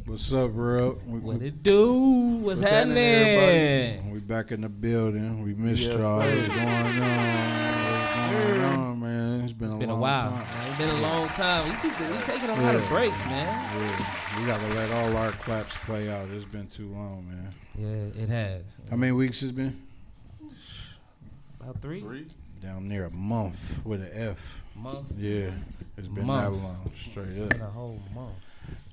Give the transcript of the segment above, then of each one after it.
What's up, bro? What it do? What's happening? Everybody? We back in the building. We missed y'all. What's going on? Man? It's been a while. time. It's been a long time. We taking a lot of breaks, man. Yeah. We got to let all our claps play out. It's been too long, man. Yeah, it has. How many weeks it's been? About three. Down near a month with an F. Month? Yeah. It's been that long. Straight it's up. Been a whole month.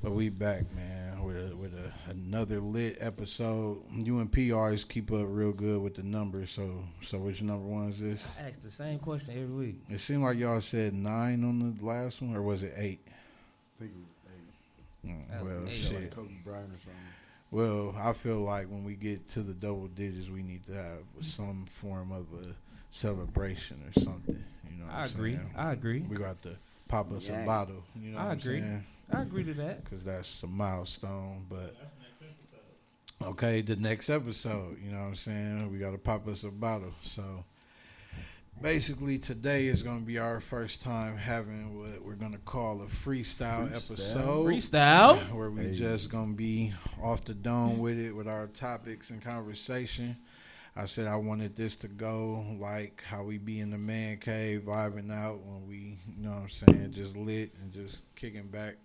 But we back, man, with another lit episode. You and P always keep up real good with the numbers. So which number one is this? I ask the same question every week. It seemed like y'all said 9 on the last one, or was it 8? I think it was 8. Well, 8. shit. Like Kobe Bryant or something. Well, I feel like when we get to the double digits, we need to have some form of a celebration or something. You know what I'm saying? I agree. We got to pop us a bottle. You know what I'm saying? I agree to that. Because that's a milestone. But okay, the next episode, you know what I'm saying? We got to pop us a bottle. So basically, today is going to be our first time having what we're going to call a freestyle episode. Freestyle? Where we just going to be off the dome with it, with our topics and conversation. I said I wanted this to go like how we be in the man cave, vibing out when we, you know what I'm saying, just lit and just kicking back,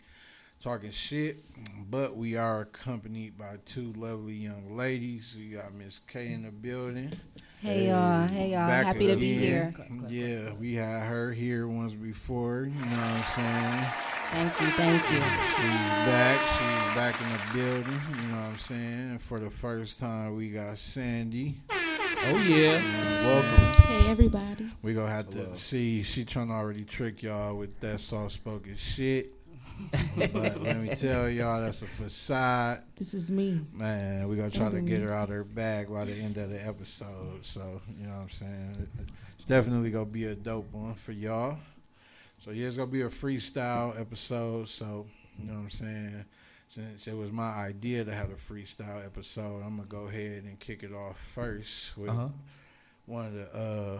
talking shit. But we are accompanied by two lovely young ladies. We got Miss K in the building. Hey y'all. Back Happy to be again. here. Yeah, we had her here once before, you know what I'm saying? Thank you. She's back in the building, you know what I'm saying? And for the first time, we got Sandy. Oh, yeah. Welcome. Hey everybody. We gonna have to see. She trying to already trick y'all with that soft-spoken shit. But let me tell y'all, that's a facade. This is me. Man, we gonna try to get her out her bag by the end of the episode. So, you know what I'm saying? It's definitely gonna be a dope one for y'all. So, yeah, it's gonna be a freestyle episode. So, you know what I'm saying? Since it was my idea to have a freestyle episode, I'm gonna go ahead and kick it off first with one of the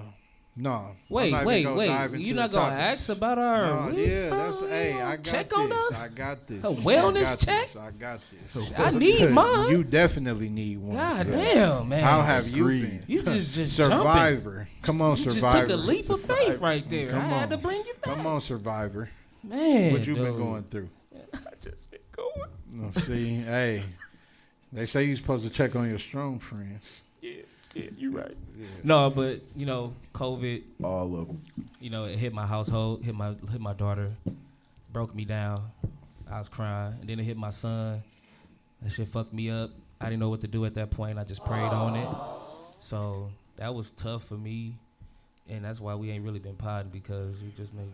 Wait. You're not gonna ask about our weeks, bro? I got check this. on us? I got this. A wellness check? I got this. I need mine. You definitely need one. God damn, man. How have you been? You just Survivor. jumping. Come on, You Survivor. just took a leap of faith right there. Come I had on. to bring you back. Come on, Survivor. Man, What you been going through? I just been going. No, see, hey, they say you're supposed to check on your strong friends. Yeah, you right. Yeah. No, but you know, COVID. All of them. You know, it hit my household, hit my daughter, broke me down. I was crying, and then it hit my son. That shit fucked me up. I didn't know what to do at that point. I just prayed on it. So that was tough for me, and that's why we ain't really been podding, because it just made.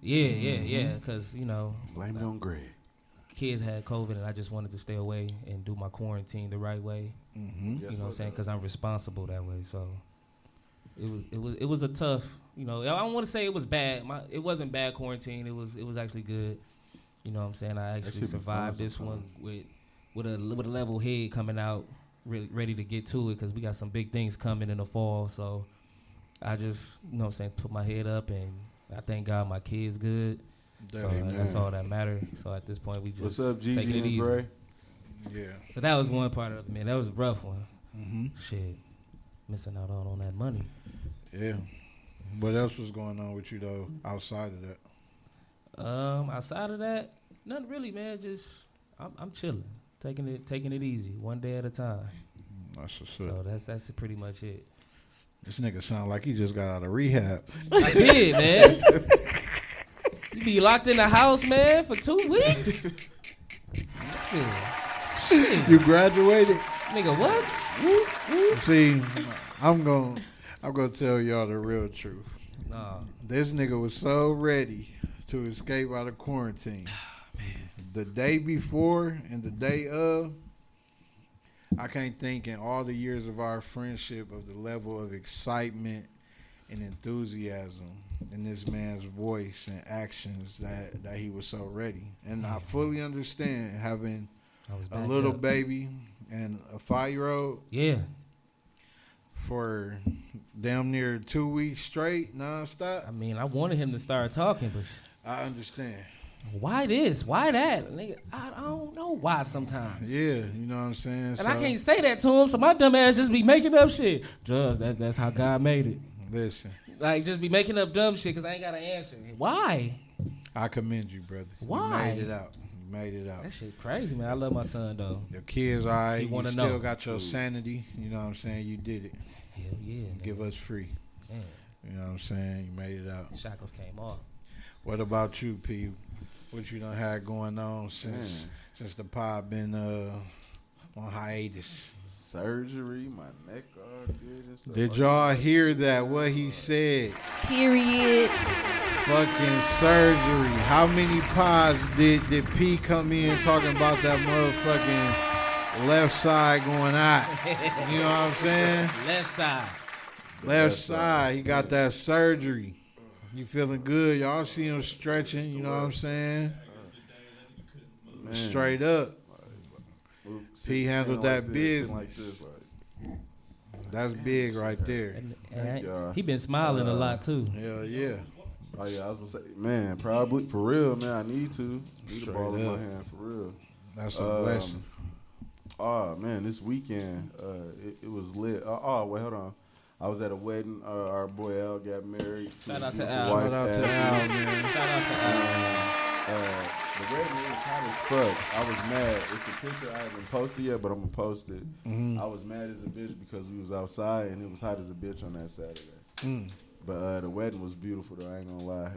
Yeah. Because you know, Blame it on Greg. kids had COVID, and I just wanted to stay away and do my quarantine the right way. Mm-hmm. You know what I'm saying? Because I'm responsible that way. So it was a tough. You know, I don't want to say it was bad. It wasn't bad quarantine. It was actually good. You know what I'm saying? I actually survived this one with a level head coming out, really ready to get to it, because we got some big things coming in the fall. So I just, you know what I'm saying, put my head up, and I thank God my kid's good. Definitely. So that's all that matters. So at this point, we just What's up, taking Gigi it and easy. Gray? Yeah. So that was one part of it, man. That was a rough one. Mm-hmm. Shit, missing out on that money. Yeah. What else was going on with you though outside of that? Outside of that, nothing really, man. Just I'm chilling, taking it easy, one day at a time. That's what's So up. that's pretty much it. This nigga sound like he just got out of rehab. I did, man. You be locked in the house, man, for 2 weeks. Shit. You graduated? Nigga, what? See, I'm gonna tell y'all the real truth. Nah. This nigga was so ready to escape out of quarantine. The day before and the day of, I can't think in all the years of our friendship of the level of excitement and enthusiasm in this man's voice and actions that he was so ready. And I fully understand having I was a back little up. baby and a 5-year-old Yeah. for damn near 2 weeks straight, I nonstop. mean, I wanted him to start talking, but I understand. Why this? Why that? Nigga, I don't know why sometimes. Yeah, you know what I'm saying? And I can't say that to him, so my dumb ass just be making up shit. Just that's how God made it. Listen, Like, just be making up dumb shit because I ain't got an answer. Why? I commend you, brother. Why? You made it out. You made it out. That shit crazy, man. I love my son, though. Your kids, all right. He You wanna still know. got your sanity. You know what I'm saying? You did it. Hell yeah. nigga. Give us free. Man, You know what I'm saying? You made it out. shackles came off. What about you, P? What you done had going on since the pod been on hiatus? Surgery, my neck all good and stuff. Did like y'all that. hear that? What he said? Period. Fucking surgery. How many pods did P come in talking about that motherfucking left side going out? You know what I'm saying? Left side. Left side. He got that surgery. You feeling good? Y'all see him stretching. You know what I'm saying? Man. Straight up. Look, He handled sitting that like this, sitting business. like this, like, That's big right there. And Thank y'all. he been smiling a lot, too. Hell yeah. oh yeah, I was gonna say, man, probably for real, man. I need the Straight ball in my up. hand for real. That's a blessing. Oh man, this weekend it was lit. Oh wait, hold on. I was at a wedding. Our boy Al got married. Shout out to his Al. beautiful Shout out wife, to Al, Ashley. man. Shout out to Al. The wedding was hot as fuck. I was mad. It's a picture I haven't posted yet, but I'm gonna post it. Mhm. I was mad as a bitch because we was outside and it was hot as a bitch on that Saturday. Mm. But the wedding was beautiful though. I ain't gonna lie.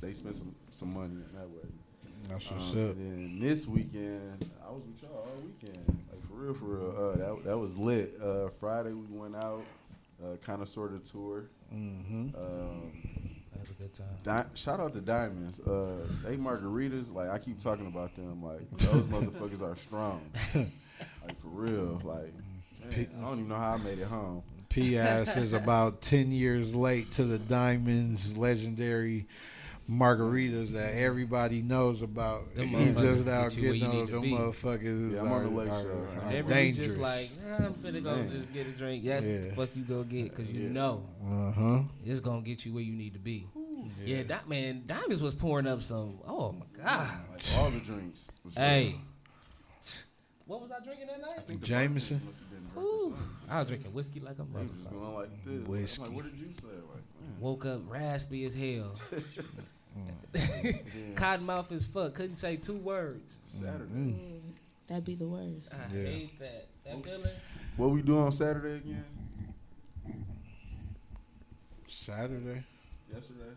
They spent some money on that wedding. That's what's up. And then this weekend, I was with y'all all weekend. Like for real. That was lit. Friday we went out, kind of sort of tour. Mm-hmm. That was a good time. Shout out to Diamonds. They margaritas, like I keep talking about them. Like those motherfuckers are strong. Like for real. Like man, I don't even know how I made it home. P.S. is about 10 years late to the Diamonds legendary margaritas that everybody knows about. Them He's motherfuckers just out get you where getting you on need to them be. motherfuckers. Yeah, I'm on the lake show. Whenever you dangerous. just like, I'm finna go Man. just get a drink. That's Yeah. the fuck you go get because you Yeah. know Uh-huh. it's gonna get you where you need to be. Yeah, that man, Diamonds was pouring up some. Oh my god. Like all the drinks. was Hey, good. what was I drinking that night? I think the Jameson? bartender must have been Ooh, representing. I was drinking whiskey like a They was just motherfucker. going like this. Whiskey. I'm like, what did you say? Like, man. Woke up raspy as hell. Then Cottonmouth as fuck. Couldn't say 2 words. Saturday. That'd be the worst. I Yeah. hate that. That feeling. What we doing on Saturday again? Saturday? Yesterday?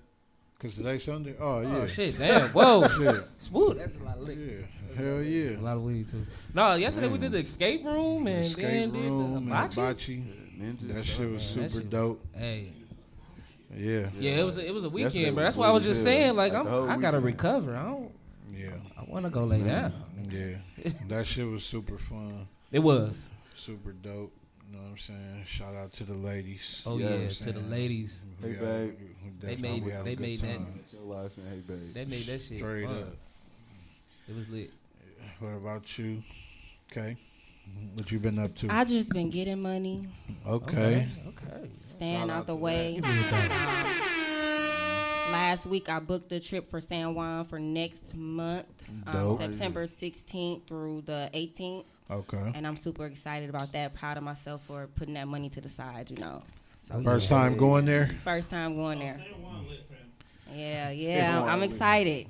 Because today's Sunday? Oh, yeah. Oh shit, damn. Whoa. Shit. Smooth. That's a lot of liquor. Yeah. Hell yeah. A lot of weed too. No, yesterday we did the escape room and Escape then room did and the hibachi. hibachi. Ninja. That shit was Man, that super shit was- dope. Hey, Yeah. yeah, it was a Yesterday weekend, bro. was That's why I was lit as just hell. saying, like, Like the whole I gotta weekend. recover. I Yeah. want to go lay down. Yeah. That shit was super fun. It was. Super dope. You know what I'm saying? Shout out to the ladies. Oh Yeah, yeah, I'm to the saying. ladies. We Hey, got- babe. we They definitely made- had a they good made that- time. At your life saying, hey, babe. They made that shit Straight fun. up. It was lit. What about you? Okay. What you been up to? I just been getting money, Okay. Okay. staying Shout out out the to way. Give me a dog. Last week I booked a trip for San Juan for next month, Dope. September 16th through the 18th, Okay. and I'm super excited about that. Proud of myself for putting that money to the side, you know. So First time going there? first time going there. Yeah, San yeah, Juan I'm lit. excited.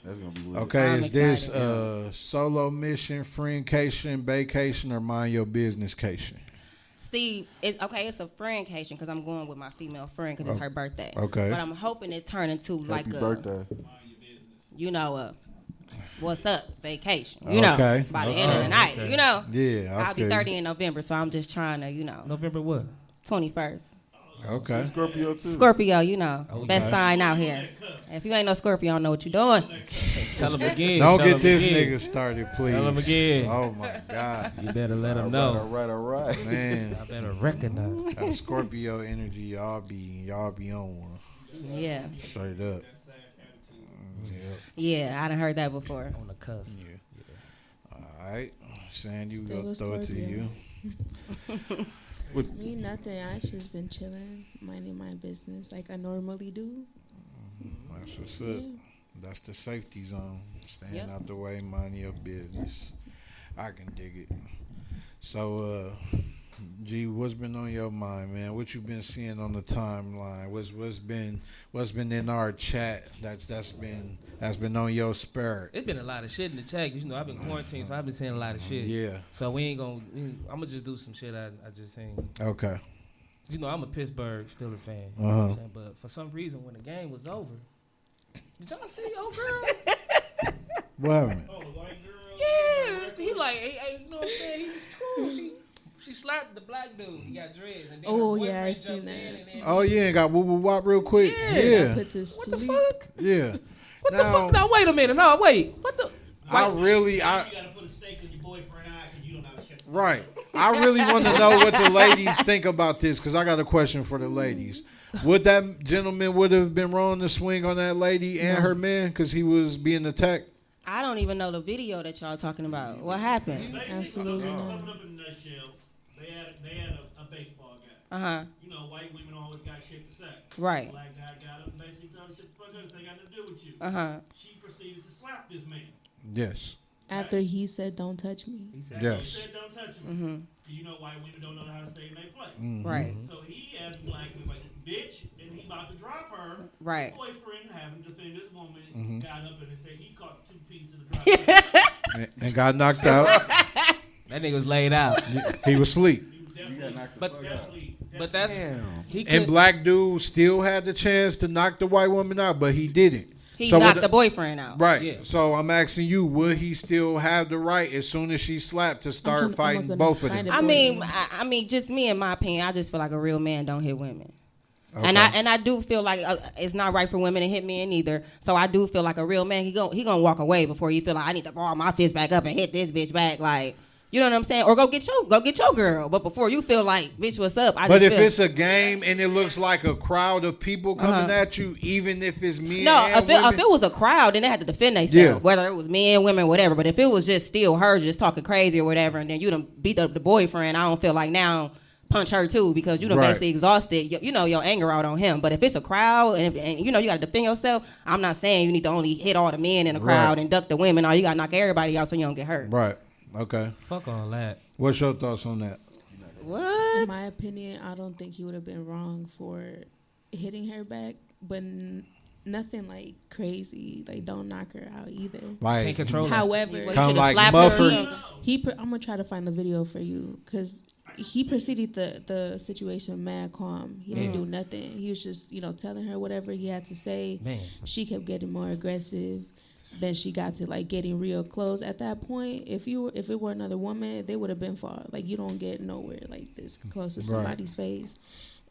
That's going to be lit. Okay, I'm is this excited. solo mission, friendcation, vacation, or mind your businesscation? See, it's okay. It's a friendcation because I'm going with my female friend because it's her birthday. Okay. But I'm hoping it turn into like Happy a, birthday. you know, what's up vacation. You know, Okay. by the end of the night. Okay. You know, Yeah, I I'll be feel 30 in November, so I'm just trying to, November what? 21st. you. Okay. Scorpio, too. Scorpio, you know, Oh, best yeah. sign out here. If you ain't no Scorpio, I don't know what you're doing. Tell him again. Don't tell get him this again. nigga started, please. Tell him again. Oh my God, You better let him All know. right. man. I better recognize. That Scorpio energy, y'all be on one. Yeah, Straight up. yeah, I done heard that before. On the cusp. Yeah. All right, Sandy, we Still gonna a throw it to Scorpio. you. Me, nothing. I just been chilling, minding my business like I normally do. That's what's up. Yeah. That's the safety zone. Staying Yep. out the way, mind your business. I can dig it. So, G, what's been on your mind, man? What you been seeing on the timeline? What's been in our chat that's been on your spirit? It's been a lot of shit in the chat. You know, I've been quarantined, so I've been seeing a lot of shit. Yeah. So I'm gonna just do some shit I just seen. Okay. You know, I'm a Pittsburgh Steelers fan. You know what I'm saying? But for some reason, when the game was over, did y'all see old girl? What happened? Oh, the white girl. Yeah, he like, hey, you know what I'm saying? He was cool. She slapped the black dude. He got dreads, and then Oh, her yeah, I boyfriend seen jumped that. in, and then Oh yeah, and got woo woo wop real quick. Yeah. Yeah. Put to what the sleep. fuck? Yeah. What the fuck? No, wait a minute. No, wait. What the? I You gotta put a stake in your boyfriend eye because you don't know how to shut the Right. I really want to know what the ladies think about this because I got a question for the ladies. Would that gentleman would have been wrong to swing on that lady and her man because he was being attacked? I don't even know the video that y'all talking about. What happened? Absolutely Sum not. it up in a nutshell. They had a baseball game. Uh-huh. You know, white women always got shit to say. Right. Black guy got up and basically told her shit the fuck up. This ain't got nothing to do with you. Uh-huh. She proceeded to slap this man. Yes. After he said, "Don't touch me." He said, That's what Yes. he said, don't touch me. Mm-hmm. Because you know white women don't know how to stay in their place. Right. So he as a black man like, bitch, and he about to drop her. Right. His boyfriend, having to defend this woman, Mhm. got up and said he caught 2 pieces of the drop. And got knocked out. that nigga was laid out. He was asleep. He was You definitely, got knocked the But- fuck out. definitely, But that's Damn. he And could. black dude still had the chance to knock the white woman out, but he didn't. He So knocked with the boyfriend out. Right. Yeah. So I'm asking you, would he still have the right as soon as she slapped to start I'm fighting gonna both of find them? it. I mean, I mean, just me in my opinion, I just feel like a real man don't hit women. Okay. And I do feel like it's not right for women to hit men either. So I do feel like a real man, he gonna walk away before you feel like I need to ball my fist back up and hit this bitch back, like, you know what I'm saying? Or go get your girl. But before you feel like, bitch, what's up? But just if feel, it's a game and it looks like a crowd of people coming at you, even if it's men and women, if it was a crowd, then they had to defend themselves, Yeah. whether it was men, women, whatever. But if it was just still her just talking crazy or whatever, and then you done beat up the boyfriend, I don't feel like now punch her too because you done Right. basically exhausted, your anger out on him. But if it's a crowd and you know you got to defend yourself, I'm not saying you need to only hit all the men in the crowd Right. and duck the women. Or you got to knock everybody out so you don't get hurt. right? Okay. Fuck all that. What's your thoughts on that? In What? my opinion, I don't think he would have been wrong for hitting her back, but nothing like crazy. Like, don't knock her out either. Can't Like, control that. However, Well, you Kinda should've like slapped her or Mufford. something. I'm gonna try to find the video for you because he proceeded the situation mad calm. He didn't do nothing. He was just telling her whatever he had to say. Man. She kept getting more aggressive. Then she got to like getting real close. At that point, if it were another woman, they would have been far. Like, you don't get nowhere like this close to Right. somebody's face.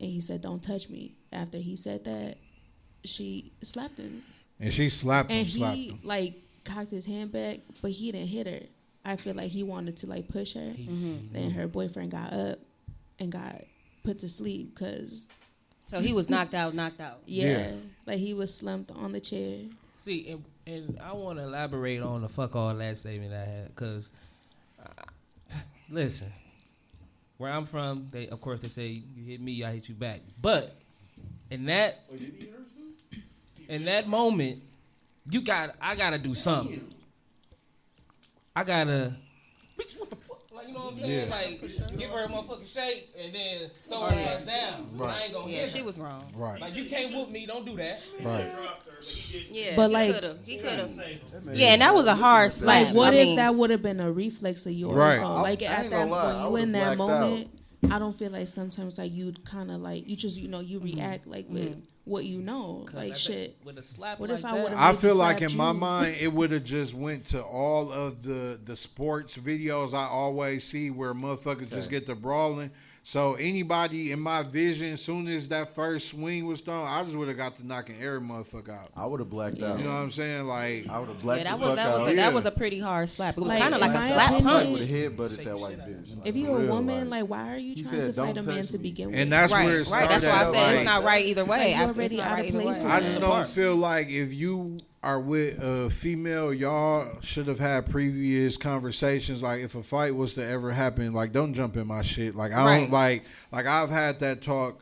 And he said, "Don't touch me." After he said that, she slapped him, and she slapped him, and slapped he him. like cocked his hand back, but he didn't hit her. I feel like he wanted to like push her. Then her boyfriend got up and got put to sleep because So he was knocked out. Yeah. like he was slumped on the chair. See, and I want to elaborate on the fuck all that statement I had, because, listen, where I'm from, of course they say you hit me, I hit you back. But in that moment, I gotta do something. I gotta, bitch, what the fuck? Like, you know what I'm saying? Yeah. Like, give her a motherfucking shake and then throw her ass down. But I ain't gonna Yeah, hit she her. was wrong. Right. Like, you can't whoop me, don't do that. Right. dropped her, but he didn't Yeah, But, he like- could have. save her. Yeah, and that was a hard slap. Like, what I if mean, that would have been a reflex of yours? Right. Though? Like, I at ain't that gonna lie, when I you would've in that blacked out. moment, I don't feel like sometimes like you'd kind of like you just you react like with what you know, 'Cause like I shit. think with a slap What like if I that, would've I maybe feel like in slapped my you? mind it would have just went to all of the sports videos I always see where motherfuckers just get to brawling. So anybody in my vision, as soon as that first swing was thrown, I just would have got to knocking every motherfucker out. I would have blacked You out. know what I'm saying? Like, I would have yeah, blacked that the was fuck out. Yeah. that was a pretty hard slap. It was Like, kind of like in a my slap opinion- I punch. would have headbutted Shake that the white shit out. bitch. If For you're a real, woman, like why are you he trying said, to fight "Don't a man touch to me." begin with? and that's Right, where it right. started. That's why I at, said like, it's not right either way. Like, you're Absolutely already not out right of either place way. with I it. just don't feel like if you are with a female, y'all should have had previous conversations. Like, if a fight was to ever happen, like, don't jump in my shit. Like, I don't Right. like I've had that talk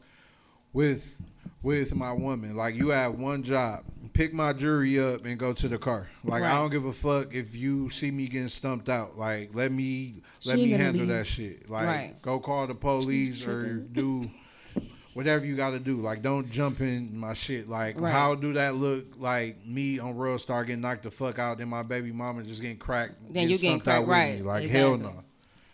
with with my woman. Like, you have one job. Pick my jewelry up and go to the car. Like, Right. I don't give a fuck if you see me getting stumped out. Like, let me ain't gonna handle leave. that shit. Like, Right. go call the police or do whatever you got to do. Like, don't jump in my shit. Like, Right. how do that look like me on World Star getting knocked the fuck out, then my baby mama just getting cracked? Then you getting stumped out cracked, with right. me? Like, Exactly. hell no.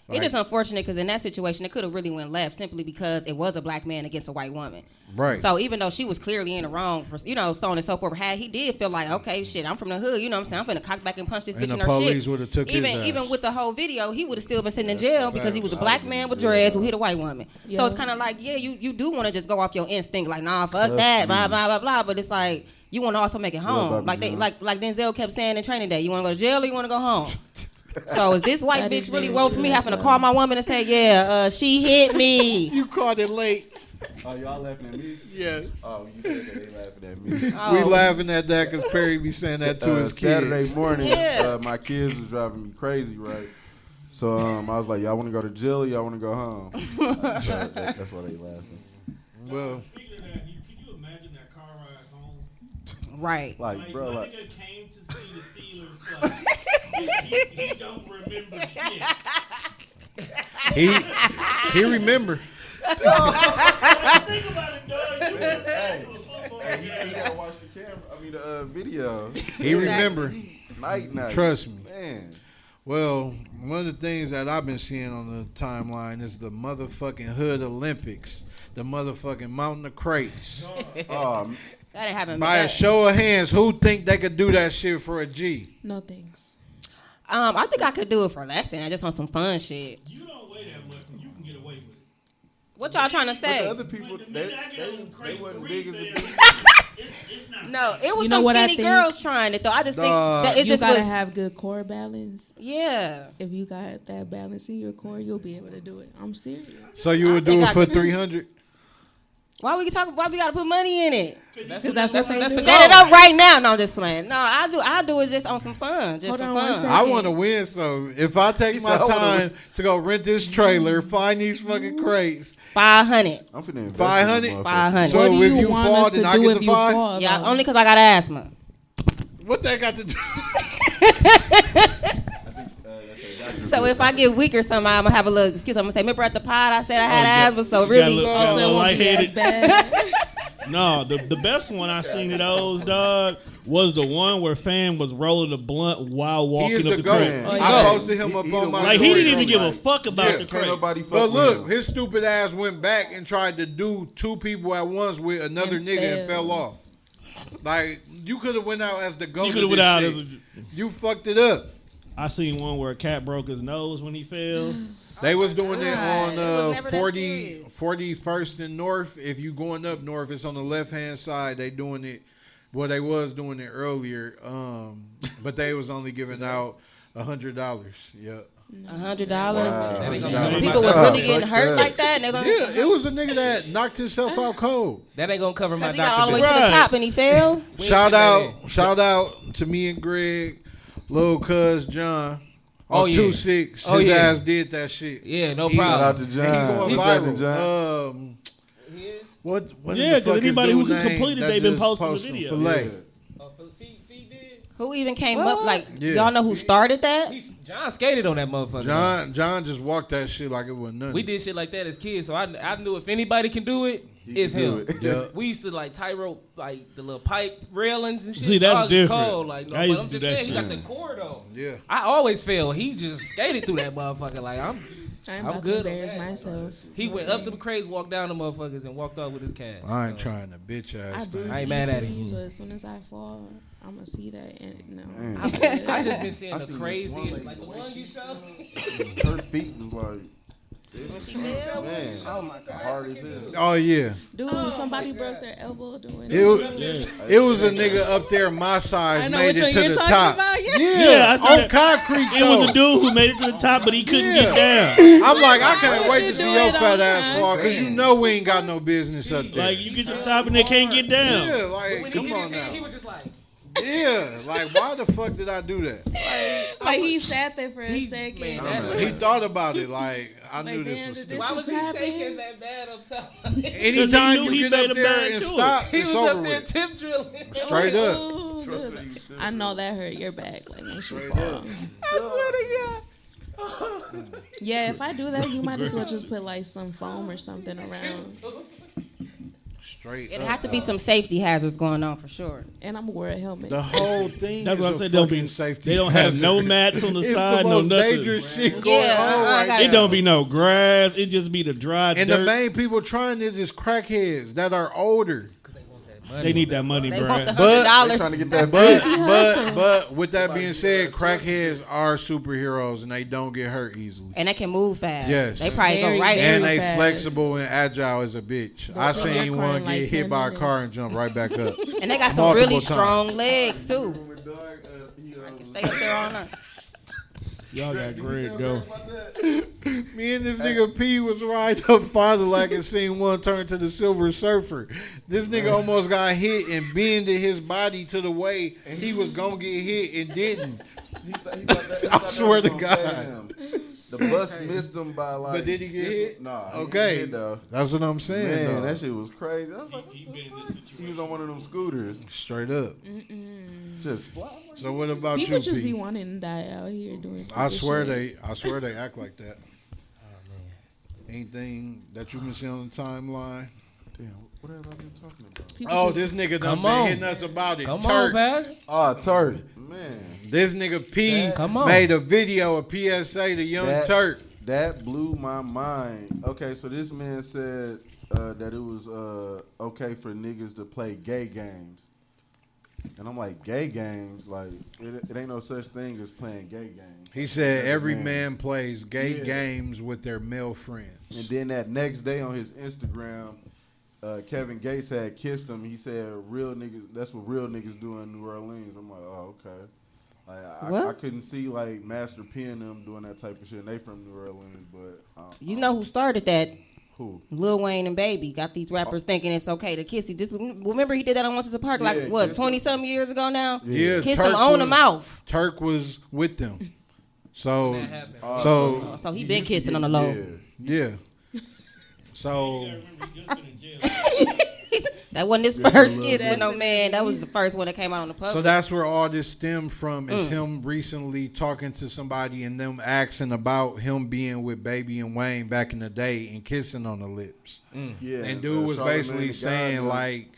It's just unfortunate because in that situation, it could have really went left simply because it was a black man against a white woman. Right. So even though she was clearly in the wrong for, so on and so forth, he did feel like, okay, shit, I'm from the hood, you know what I'm saying? I'm finna cock back and punch this And bitch the in her police shit. would've took his ass. Even with the whole video, he would have still been sitting in jail because he was a black man with dreads who hit a white woman. Yeah. So it's kind of like, yeah, you do want to just go off your instinct, like, nah, fuck that, blah, blah, blah, blah. But it's like, you want to also make it home. Bobby John? Like Denzel kept saying in Training Day, you want to go to jail or you want to go home? So is this white That is bitch really very woke for true me as having to well. call my woman and say, yeah, she hit me? You caught it late. Oh, y'all laughing at me? Yes. Oh, you said that they laughing at me. Oh. We laughing at that because Perry be saying that to his Saturday kids. morning, Yeah. my kids was driving me crazy, right? So I was like, y'all want to go to jail or y'all want to go home? So that's why they laughing. Well, Speaking of that, can you imagine that car ride home? Right. Like, bro, my like, nigga came to see the Steelers play. he don't remember shit. he remember. Think about it, dog. You just hey, a football hey, game. he gotta watch the camera. I mean, the video. He remember. Night. Trust me. Man. Well, one of the things that I've been seeing on the timeline is the motherfucking Hood Olympics, the motherfucking Mountain of Crates. Oh, That didn't happen. By a show of hands, who think they could do that shit for a G? No thanks. I think I could do it for less than that, just on some fun shit. You don't weigh that much, and you can get away with it. What y'all trying to but the say? other people, The they, minute I get on they wasn't Crazy big as a Three, bitch. it's not. No, it was You know some what I skinny think? girls trying it though. I just think Dog. that it You just gotta was. have good core balance. Yeah. If you got that balance in your core, you'll be able to do it. I'm serious. So you would do think it I for could. 300? Why we gotta put money in it? Because that's what they that's do. the Set it up right now. No, I'm just playing. No, I do it just on some fun, just Hold for on one fun. second. I want to win, so if I take He my said, "I wanna time to go rent this trailer, find these fucking crates, 500. I'm finna invest 500? in this motherfucker. 500. So What do if you you want fall, us to then I do get if the you five? fall? Yeah, though? only because I got asthma. What that got to do? So if I get weak or something, I'm gonna have a little excuse. I'm gonna say, remember at the pod I said I had asthma, so You really. got a Also, it little won't be as lightheaded. bad. No, the best one I seen of those, dog, was the one where Fan was rolling a blunt while He walking is up the the GOAT. crate. Oh, I yeah. posted him up on my Like, he story. didn't even give a Like, fuck about yeah, the Can't crate. nobody fuck But with look, him. his stupid ass went back and tried to do two people at once with another And nigga and failed. fell off. Like, you could have went out as the GOAT. You of could have this went out shit. as You fucked it up. I seen one where a cat broke his nose when he fell. They was doing it God, on it was never that 40, serious. 41st and North. If you going up north, it's on the left-hand side. They doing it. Well, they was doing it earlier, but they was only giving out $100. Yep. $100. Wow. ain't gonna $100. People was Fuck really getting hurt that. like that, and they Yeah, gonna, it was a nigga that knocked himself out cold. That ain't gonna cover my because he got all the way doctor to bill. the top and he fell. We Shout ain't put out to me and Greg, little cuz John. Oh, On yeah. 2-6, Oh, his yeah. ass did that shit. Yeah, no He- Shout out problem. to And he John. going What's up, viral. John? He is? What Yeah, the fuck 'cause is anybody who dude can name complete it, that they been just posting the posted video. Filet. Oh, Fee did? Who even came What? up? Like, Yeah. y'all know who started that? John skated on that motherfucker. John just walked that shit like it was nothing. We did shit like that as kids, so I knew if anybody can do it, He it's can do him. it. Yeah. We used to like tightrope like the little pipe railings and shit. See, that's Dog is different. cold. Like, no, I but used I'm to just do that saying, he got shit. the core though. Yeah. I always fail. He just skated through that motherfucker. Like I'm I'm good about on to embarrass that. myself. He went up them crates, walked down the motherfuckers, and walked off with his cash. I ain't So, trying to bitch I ass do thing. I ain't mad at easily, him. So as soon as I fall, I'm gonna see that and no. Man. I'm good. I just been seeing I the seen this crazy, one lady, like the the way one she you showed. Her feet was like, this man, Oh my God. hard as hell. Oh yeah. Dude, somebody broke their elbow doing It was, Yeah. it was a nigga up there my size I know made which it one to you're the talking top. about, yeah. Yeah, I on said- concrete It was a though. dude who made it to the top, but he couldn't Yeah. get down. I'm like, I can't wait to you see do your it fat all ass time. fall because you know we ain't got no business up there. Like, you get to the top and they can't get down. Yeah, When like he come hit on his head, now. he was just like, Yeah, like why the fuck did I do that? Like he sat there for a He second. made that- He thought about it. Like I Like, knew damn, this was did this stupid. Why was he Just shaking happened. that bad up top? Anytime knew you he get made up a there bad and choice. stop, He it's was over up there with. tip drilling. Straight up. Ooh, Trust good. said he was tip I know drilling. that hurt your back. Like once you Straight fall. up. I swear to God. Yeah, if I do that, you might as well just put like some foam or something around. Straight It up. have to be some safety hazards going on for sure. And I'm gonna wear a helmet. The whole thing That's is what I a said. They'll fucking be safety. They don't have hazard. no mats on the It's side, the no most nothing. dangerous shit going Yeah, on right gotta- It now. don't be no grass. It just be the dry And dirt. the main people trying this is crackheads that are older. They need that money, They bro. want the But- They $100. trying to get that But bus. but with that Somebody being get said, that truck and crackheads are superheroes and they don't get hurt easily. And they can move fast. Yes. They probably Very, go right very And in. they fast. flexible and agile as a bitch. They'll I put your seen car one in like get hit 10 by a car minutes. and jump right back up. And they got some Multiple really times. strong legs too. I Can stay up there all night. Y'all got Greg go. Me and this nigga P was riding up Father like and seen one turn to the Silver Surfer. This nigga almost got hit and bended his body to the way he was gonna get hit and didn't. I swear to God. The bus missed him by like. But did he get hit? Nah. he Okay, didn't hit, though. that's what I'm saying. Man, though. that shit was crazy. I was like, what the fuck? He was on one of them scooters. Straight up. Just fly. So what about People you, just P? be wanting to die out here doing stuff. I swear they act like that. Anything that you can see on the timeline? Damn, what have I been talking about? Oh, this nigga done Come been on. hitting us about it. Come Turk. on, man. Oh, Turk. Man. This nigga P Come on. made a video, a PSA to Young That- Turk. That blew my mind. Okay, so this man said that it was okay for niggas to play gay games. And I'm like, gay games? Like, it ain't no such thing as playing gay games. He said every Man. man plays gay Yeah. games with their male friends. And then that next day on his Instagram, Kevin Gates had kissed him. He said, "Real niggas, that's what real niggas do in New Orleans." I'm like, oh, okay. Like, What? I couldn't see like Master P and them doing that type of shit. And they from New Orleans, but You know who started that? who? Lil Wayne and Baby got these rappers thinking it's okay to kiss you. This remember he did that on Once in the Park Yeah, like what kissed 20-something years ago now. Yeah, Kissed Turk him on the was- mouth. Turk was with them. So, That happened. so So he He been used to kissing get- on the low. yeah. yeah. So That wasn't his Yeah, first a little kiss bit. with no man. That was the first one that came out on the public. So that's where all this stemmed from is him recently talking to somebody and them asking about him being with Baby and Wayne back in the day and kissing on the lips. Yeah, And dude was Charlamagne basically the God, saying man. like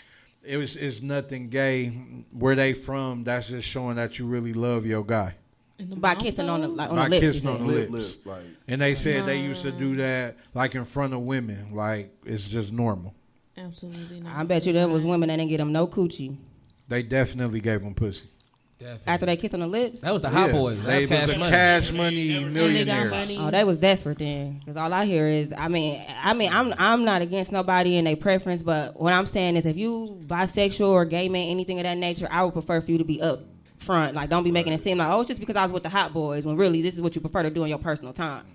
it's nothing gay. Where they from, that's just showing that you really love your guy. In the by mouth, kissing on the though? like on By the lips. he kissing on said. the lip, lips. like And they said they used to do that like in front of women. Like it's just normal. Absolutely not. I bet you there was women that didn't get him no coochie They definitely gave him pussy. Definitely. after they kissed on the lips. That was the hot boys. That They was was cash the money. cash money millionaires. money. Oh, they was desperate then. Because all I hear is, I'm not against nobody and their preference, but what I'm saying is if you bisexual or gay man, anything of that nature, I would prefer for you to be up front. Like, don't be making it seem like, oh, it's just because I was with the hot boys, when really this is what you prefer to do in your personal time.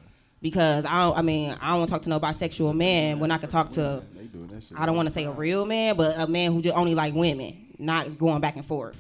Because I don't want to talk to no bisexual man when I can talk to, they doing that shit. I don't want to say a real man, but a man who just only like women, not going back and forth.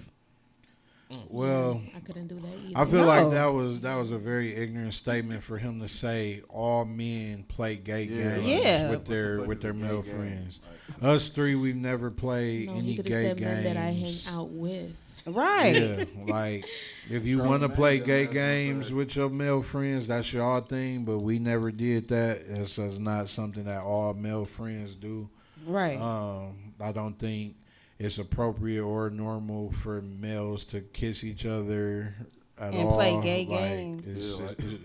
Well, I couldn't do that either. I feel No. like that was a very ignorant statement for him to say all men play gay Yeah. games Yeah. with their What the fuck is a male gay game? friends. Us three, we've never played No, any he could have gay said men that I hang games. out with. Right. Yeah, like if you want to Charlamagne play done gay that games before. with your male friends, that's your thing. But we never did that. It's not something that all male friends do. Right. I don't think it's appropriate or normal for males to kiss each other at And all. play gay Like, games.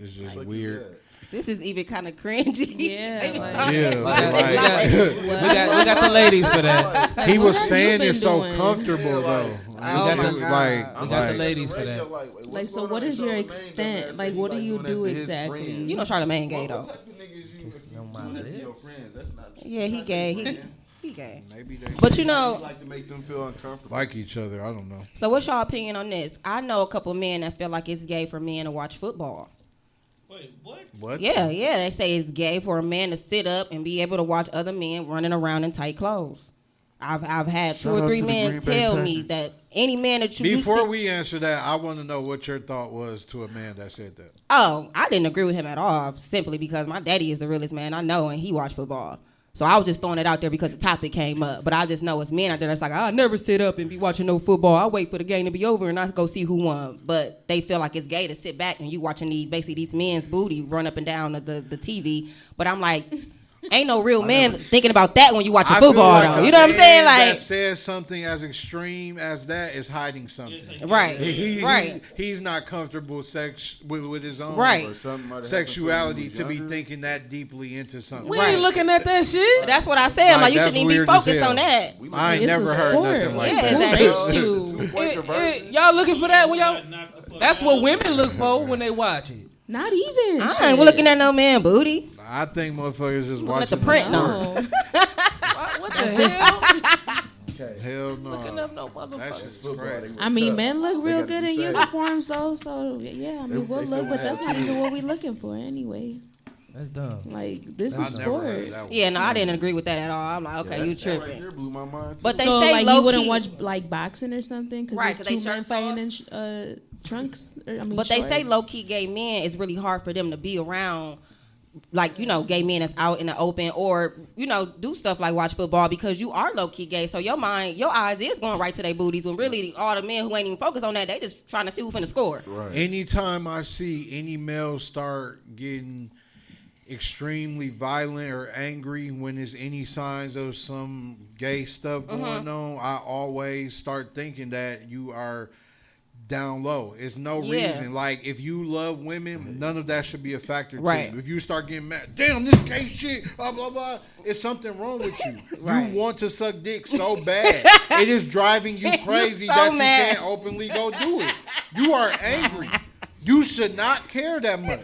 It's just Like, weird. This is even kind of cringy. Yeah, They like- talking Yeah, about like- it like- We got the ladies for that. Like, He what was have you saying been it so doing? comfortable Yeah, like- though. Oh It my was God. like, We got the like- ladies for that. Like, so what is your extent? Like, what do you do exactly? You know Charlamagne gay What though. type of niggas you Kissing on my do that to lips. your friends? That's not. Yeah, he not gay. your He friend. gay. maybe they But you You know, like to make them feel uncomfortable. like each other. I don't know. so what's y'all opinion on this? I know a couple men that feel like it's gay for men to watch football. Wait, what? What? Yeah, they say it's gay for a man to sit up and be able to watch other men running around in tight clothes. I've had Shout two or out three to the men Green Bay tell me Packers. that any man that you Before see- we answer that, I want to know what your thought was to a man that said that. Oh, I didn't agree with him at all, simply because my daddy is the realest man I know, and he watched football. So I was just throwing it out there because the topic came up. But I just know it's men out there that's like, I'll never sit up and be watching no football. I'll wait for the game to be over and I go see who won. But they feel like it's gay to sit back and you watching these men's booty run up and down the TV. But I'm like, ain't no real man thinking about that when you watching I feel football, like though. a You know what I'm saying? man that Like, says something as extreme as that is hiding something. right, right. He's not comfortable with his own Right. Or something might have sexuality happened to when be he was younger. thinking that deeply into something. We Right. ain't looking at that shit. That's what I said. I'm Like, like, you that's shouldn't even be weird as focused hell. on that. We I ain't It's never a heard sport. nothing like Yeah, that. exactly. Who raised you? Point conversion. Y'all looking for that when y'all? That's what women look for when they watch it. Not even. I ain't looking at no man booty. I think motherfuckers just Looking watching at the print, sport. no. What the hell? Okay. Hell Looking no. up no That motherfucker. shit's Football, crazy. they I mean, cups. men look They real gotta good be in safe. uniforms, though. So yeah, I They mean, we'll still look, but have that's not even kids. what we're looking for anyway. That's dumb. Like this I is never heard sport. that one. Yeah, no, I didn't agree with that at all. I'm like, okay, Yeah, you that right tripping. there blew my mind. But they So say like low you wouldn't key- watch like boxing or something because Right, there's 'cause they two men shirts fighting off. in trunks. I mean, But they say shorts. low key gay men, it's really hard for them to be around, like, you know, gay men that's out in the open or, you know, do stuff like watch football because you are low key gay. So your eyes is going right to their booties when really all the men who ain't even focused on that, they just trying to see who finna score. Right. Anytime I see any male start getting extremely violent or angry when there's any signs of some gay stuff going on, I always start thinking that you are down low. It's no Yeah. reason. Like, if you love women, none of that should be a factor Right. to you. If you start getting mad, damn, this gay shit, blah, blah, blah, it's something wrong with you. Right. You want to suck dick so bad. It is driving you crazy so that mad. you can't openly go do it. You are angry. You should not care that much.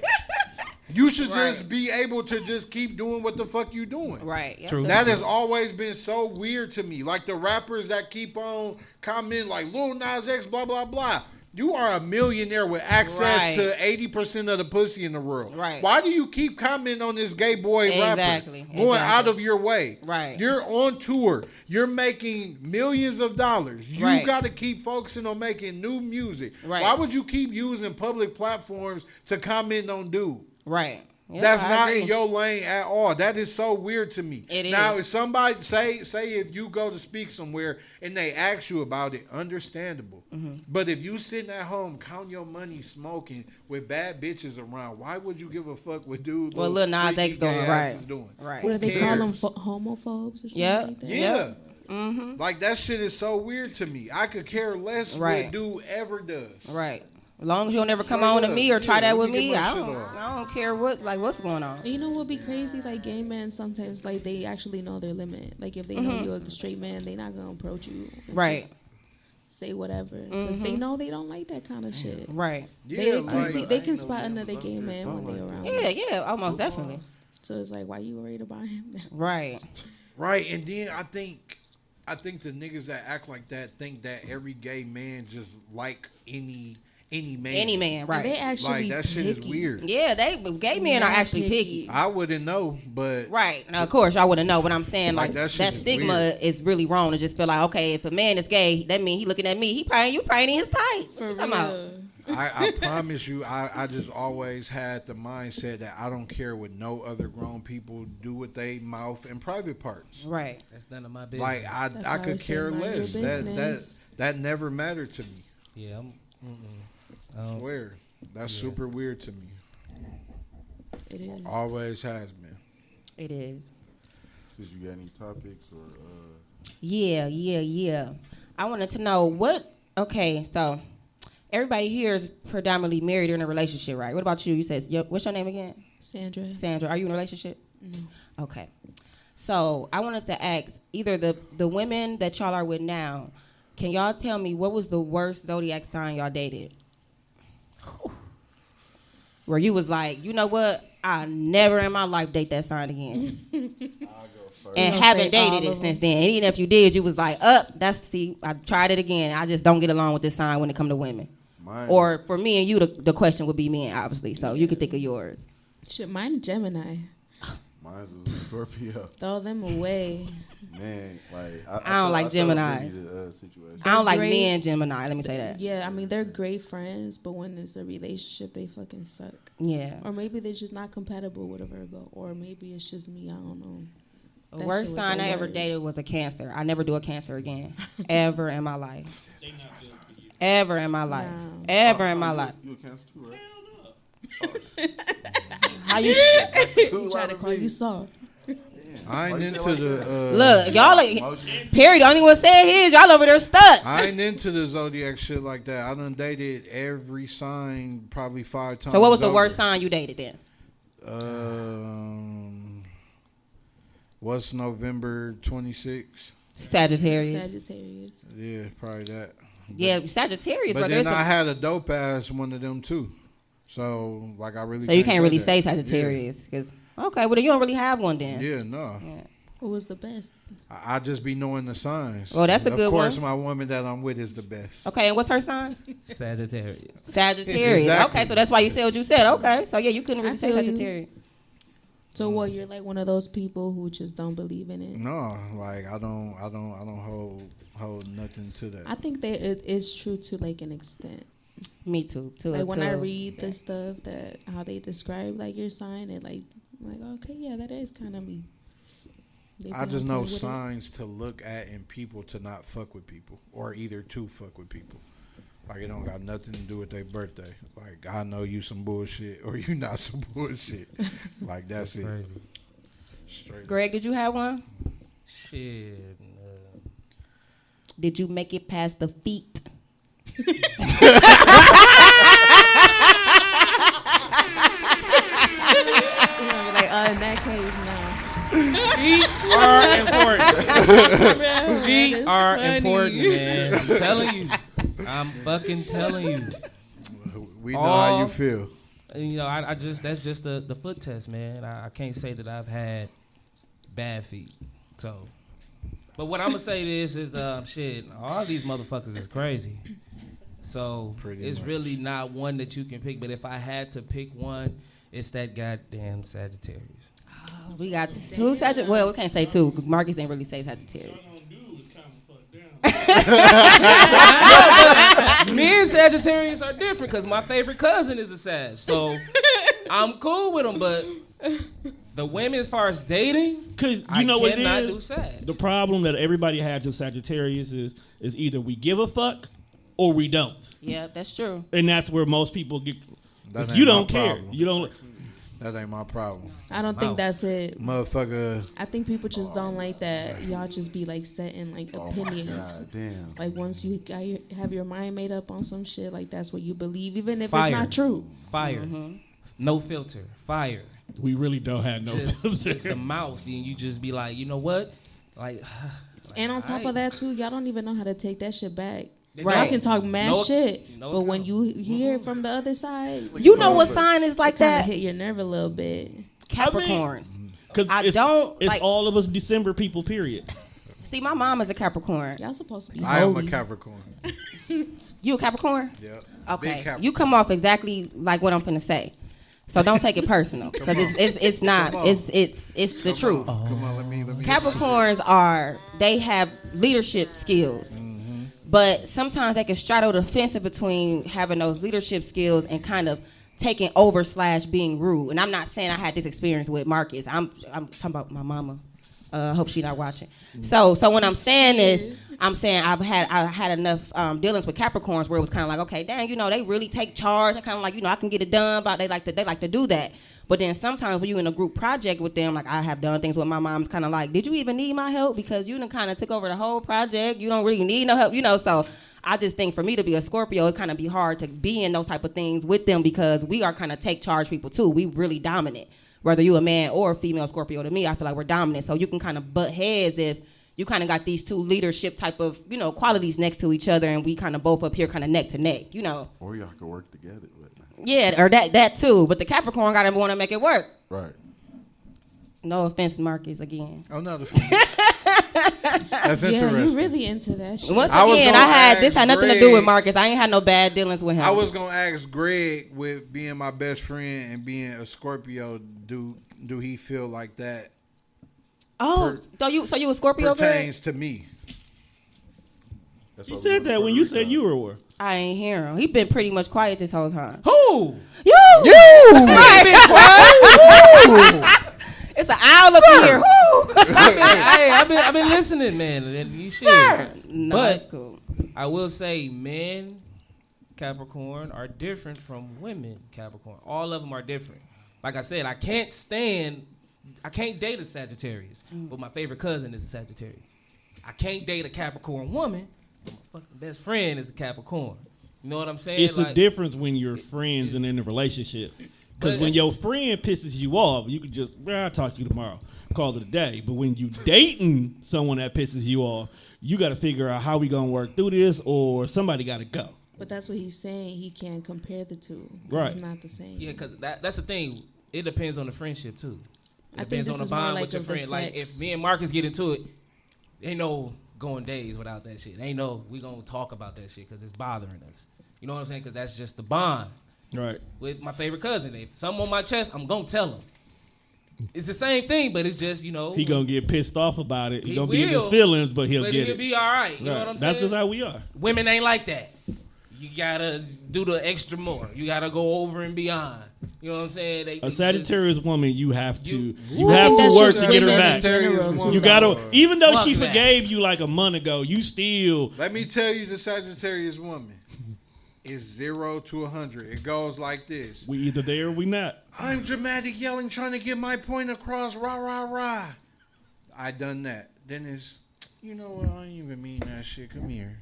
You should Right. just be able to just keep doing what the fuck you doing. Right. Yep, True. That has always been so weird to me. Like the rappers that keep on commenting like Lil Nas X, blah, blah, blah. You are a millionaire with access Right. to 80% of the pussy in the world. Right. Why do you keep commenting on this gay boy rapper? Exactly. Going Exactly. out of your way. Right. You're on tour. You're making millions of dollars. You Right. got to keep focusing on making new music. Right. Why would you keep using public platforms to comment on dude? Right. Yep, That's I not agree. in your lane at all. That is so weird to me. It Now, is. if somebody say if you go to speak somewhere and they ask you about it, understandable. Mm-hmm. But if you sitting at home counting your money, smoking with bad bitches around, why would you give a fuck what dude? What Lil Nas freaky X doing, gay ass right. is doing? Right. What do they call them? cares? Homophobes or something Yeah. like that? Yeah. Mm-hmm. Like that shit is so weird to me. I could care less Right. what dude ever does. Right. As long as you don't ever come Straight on to up. me or try Yeah, that let with me me, get my I shit don't, off. I don't care what's going on. You know what be crazy? Like gay men sometimes like they actually know their limit. Like if they know you're a straight man, they not gonna approach you. and Right. just say whatever because they know they don't like that kind of shit. Right. Yeah, They like, can see, they I can ain't spot know another niggas gay out there man thought when they like around. that. Yeah, almost definitely. So it's like, why you worried about him? Right. right. And then I think the niggas that act like that think that every gay man just like any man. Any man, And right. they actually Like that shit is picky. weird. Yeah, gay men are Mad actually picky. I wouldn't know, but Right. Now, of course, I wouldn't know, but I'm saying Like, like, that shit that is stigma weird. is really wrong to just feel like, okay, if a man is gay, that means he looking at me. You probably his type. For Come out. real. I promise you, I just always had the mindset that I don't care what no other grown people do with their mouth and private parts. Right. That's none of my business. Like That's I why I could say care mind your less. business. That never mattered to me. yeah, I'm. I swear, that's super weird to me. It is. Always has been. It is. Since you got any topics or Yeah. I wanted to know what. Okay, so everybody here is predominantly married or in a relationship, right? What about you? You said, what's your name again? Sandra. Sandra. Are you in a relationship? No. Okay. So I wanted to ask either the women that y'all are with now, can y'all tell me what was the worst zodiac sign y'all dated? Where you was like, you know what? I never in my life date that sign again. I'll go first. And You gonna haven't say dated all it of since them? then. And even if you did, you was like, I tried it again. I just don't get along with this sign when it come to women. Mine Or for me and you, the question would be men, obviously. So you could think of yours. Shit, mine Gemini. Mine was a Scorpio. Throw them away. Man, like I don't like Gemini. Situation. I don't like Great. men Gemini. Let me say that. Yeah, I mean they're great friends, but when it's a relationship, they fucking suck. Yeah. Or maybe they're just not compatible with a Virgo, or maybe it's just me. I don't know. The That worst shit was sign the I ever worst. dated was a Cancer. I never do a Cancer again, ever in my life. Ever in my life. No. Ever in my life. You a Cancer too, right? How you? You try to call you soft. I ain't into the. Look, y'all. Perry, the only one saying his. Y'all over there stuck. I ain't into the zodiac shit like that. I done dated every sign probably 5 times. So what was the over. worst sign you dated then? What's November 26th? Sagittarius. Sagittarius. Yeah, probably that. Yeah, Sagittarius. But brother, then it's a- I had a dope ass one of them too. So like I really. so you can't really that. say Sagittarius, cause okay, well then you don't really have one then. Yeah, no. Yeah. What was the best? I just be knowing the signs. Well, that's a good Of course, one. my woman that I'm with is the best. Okay, and what's her sign? Sagittarius. Sagittarius. Exactly. Okay, so that's why you said what you said. Okay, so yeah, you couldn't really I say feel you. Sagittarius. So what? You're like one of those people who just don't believe in it. No, like I don't hold nothing to that. I think that it is true to like an extent. Me too. Like when I read the stuff that how they describe like your sign, and like okay, yeah, that is kind of me. They I be just okay know with it. signs to look at in people to not fuck with people, or either to fuck with people. Like it don't got nothing to do with their birthday. Like I know you some bullshit, or you not some bullshit. Like that's it. Crazy. Straight. Greg, did you have one? Shit. Did you make it past the feet? Like in that case, no. Feet are important. Feet That is are funny. important, man. I'm telling you. I'm fucking telling you. We know how you Oh. feel. And, you know, I just that's just the foot test, man. I can't say that I've had bad feet. So, but what I'm gonna say is shit. All these motherfuckers is crazy. So Pretty it's much. really not one that you can pick. But if I had to pick one, it's that goddamn Sagittarius. We got two Sagittarius. Well, we can't say two. Marcus didn't really say Sagittarius. Me and Sagittarius are different because my favorite cousin is a Sag. So I'm cool with them, but the women, as far as dating, Because you I know what it cannot is? do Sag. The problem that everybody has with Sagittarius is either we give a fuck or we don't. Yeah, that's true. And that's where most people get. That You ain't my don't care. problem. You don't. That ain't my problem. I don't Wow. think that's it. Motherfucker. I think people just don't like that. Y'all just be like setting like opinions. God damn. Like once you have your mind made up on some shit, like that's what you believe, even if Fire. it's not true. Fire. No filter. Fire. We really don't have no. Just the mouth. And you just be like, you know what? Like, And on top of that too, y'all don't even know how to take that shit back. They Y'all don't. can talk mad No- shit, no but when account. you hear it from the other side, You know what sign is like kind of that? hit your nerve a little bit. Capricorns. Because I it's, don't It's like- all of us December people. Period. See, my mom is a Capricorn. Y'all supposed to be I am a holy. Capricorn. You a Capricorn? Yep. Okay. Big Capricorn. You come off exactly like what I'm finna say. So don't take it personal because it's not. Come on. It's the truth. Come on, let me. Capricorns they have leadership skills. But sometimes they can straddle the fence in between having those leadership skills and kind of taking over / being rude. And I'm not saying I had this experience with Marcus. I'm talking about my mama. Hope she's not watching. So when I'm saying this, I'm saying I had enough dealings with Capricorns where it was kind of like, okay, dang, you know, they really take charge. I kind of like, you know, I can get it done, but they like to do that. But then sometimes when you're in a group project with them, like I have done things with my mom's kind of like, did you even need my help? Because you done kind of took over the whole project. You don't really need no help, you know. So I just think for me to be a Scorpio, it kind of be hard to be in those type of things with them because we are kind of take charge people too. We really dominant. Whether you a man or a female Scorpio, to me, I feel like we're dominant. So you can kind of butt heads if you kind of got these two leadership type of, you know, qualities next to each other and we kind of both up here kind of neck to neck, you know. Or y'all could work together. Yeah, or that too. But the Capricorn got to want to make it work. Right. No offense, Marcus, again. I'm not offended. That's Yeah, interesting. you really into that shit. Once I was again, gonna this had ask nothing to do with Greg. Marcus. I ain't had no bad dealings with him. I was gonna ask Greg, with being my best friend and being a Scorpio, do he feel like that so you a Scorpio girl? pertains to me? That's You why we said went to that when Puerto you said Rico. you were war. I ain't hear him. He been pretty much quiet this whole time. Who? You. It's an owl up in here. Who? Hey, I've been listening, man. And you Sir. No, But- that's cool. I will say, men Capricorn are different from women Capricorn. All of them are different. Like I said, I can't date a Sagittarius, but my favorite cousin is a Sagittarius. I can't date a Capricorn woman, but my fucking best friend is a Capricorn. You know what I'm saying? It's a difference when you're friends and in a relationship. Because But when your it's- friend pisses you off, you can just, well, I'll talk to you tomorrow. Call it a day. But when you dating someone that pisses you off, you got to figure out how we going to work through this, or somebody got to go. But that's what he's saying. He can't compare the two. Right. It's not the same. Yeah, because that's the thing. It depends on the friendship, too. It I think depends this on the is more bond like with your of the friend. Like, sex. if me and Marcus get into it, ain't no going days without that shit. Ain't no we going to talk about that shit because it's bothering us. You know what I'm saying? Because that's just the bond. Right. With my favorite cousin. If something on my chest, I'm going to tell him. It's the same thing, but it's just, you know. He going to get pissed off about it. He He going to be in his will, feelings, but he'll but get he'll it. be all right. You know Right. what I'm That's saying? just how we are. Women ain't like that. You got to do the extra more. You got to go over and beyond. You know what I'm saying? They A just- Sagittarius woman, you have to You- I have think to that's work just to get her women in back. general. You gotta, even though Fuck she that. forgave you like a month ago, you still Let me tell you, the Sagittarius woman is 0 to 100. It goes like this: we either there or we not. I'm dramatic yelling, trying to get my point across. Rah rah rah. I done that. Then it's, you know what? I ain't even mean that shit. Come here.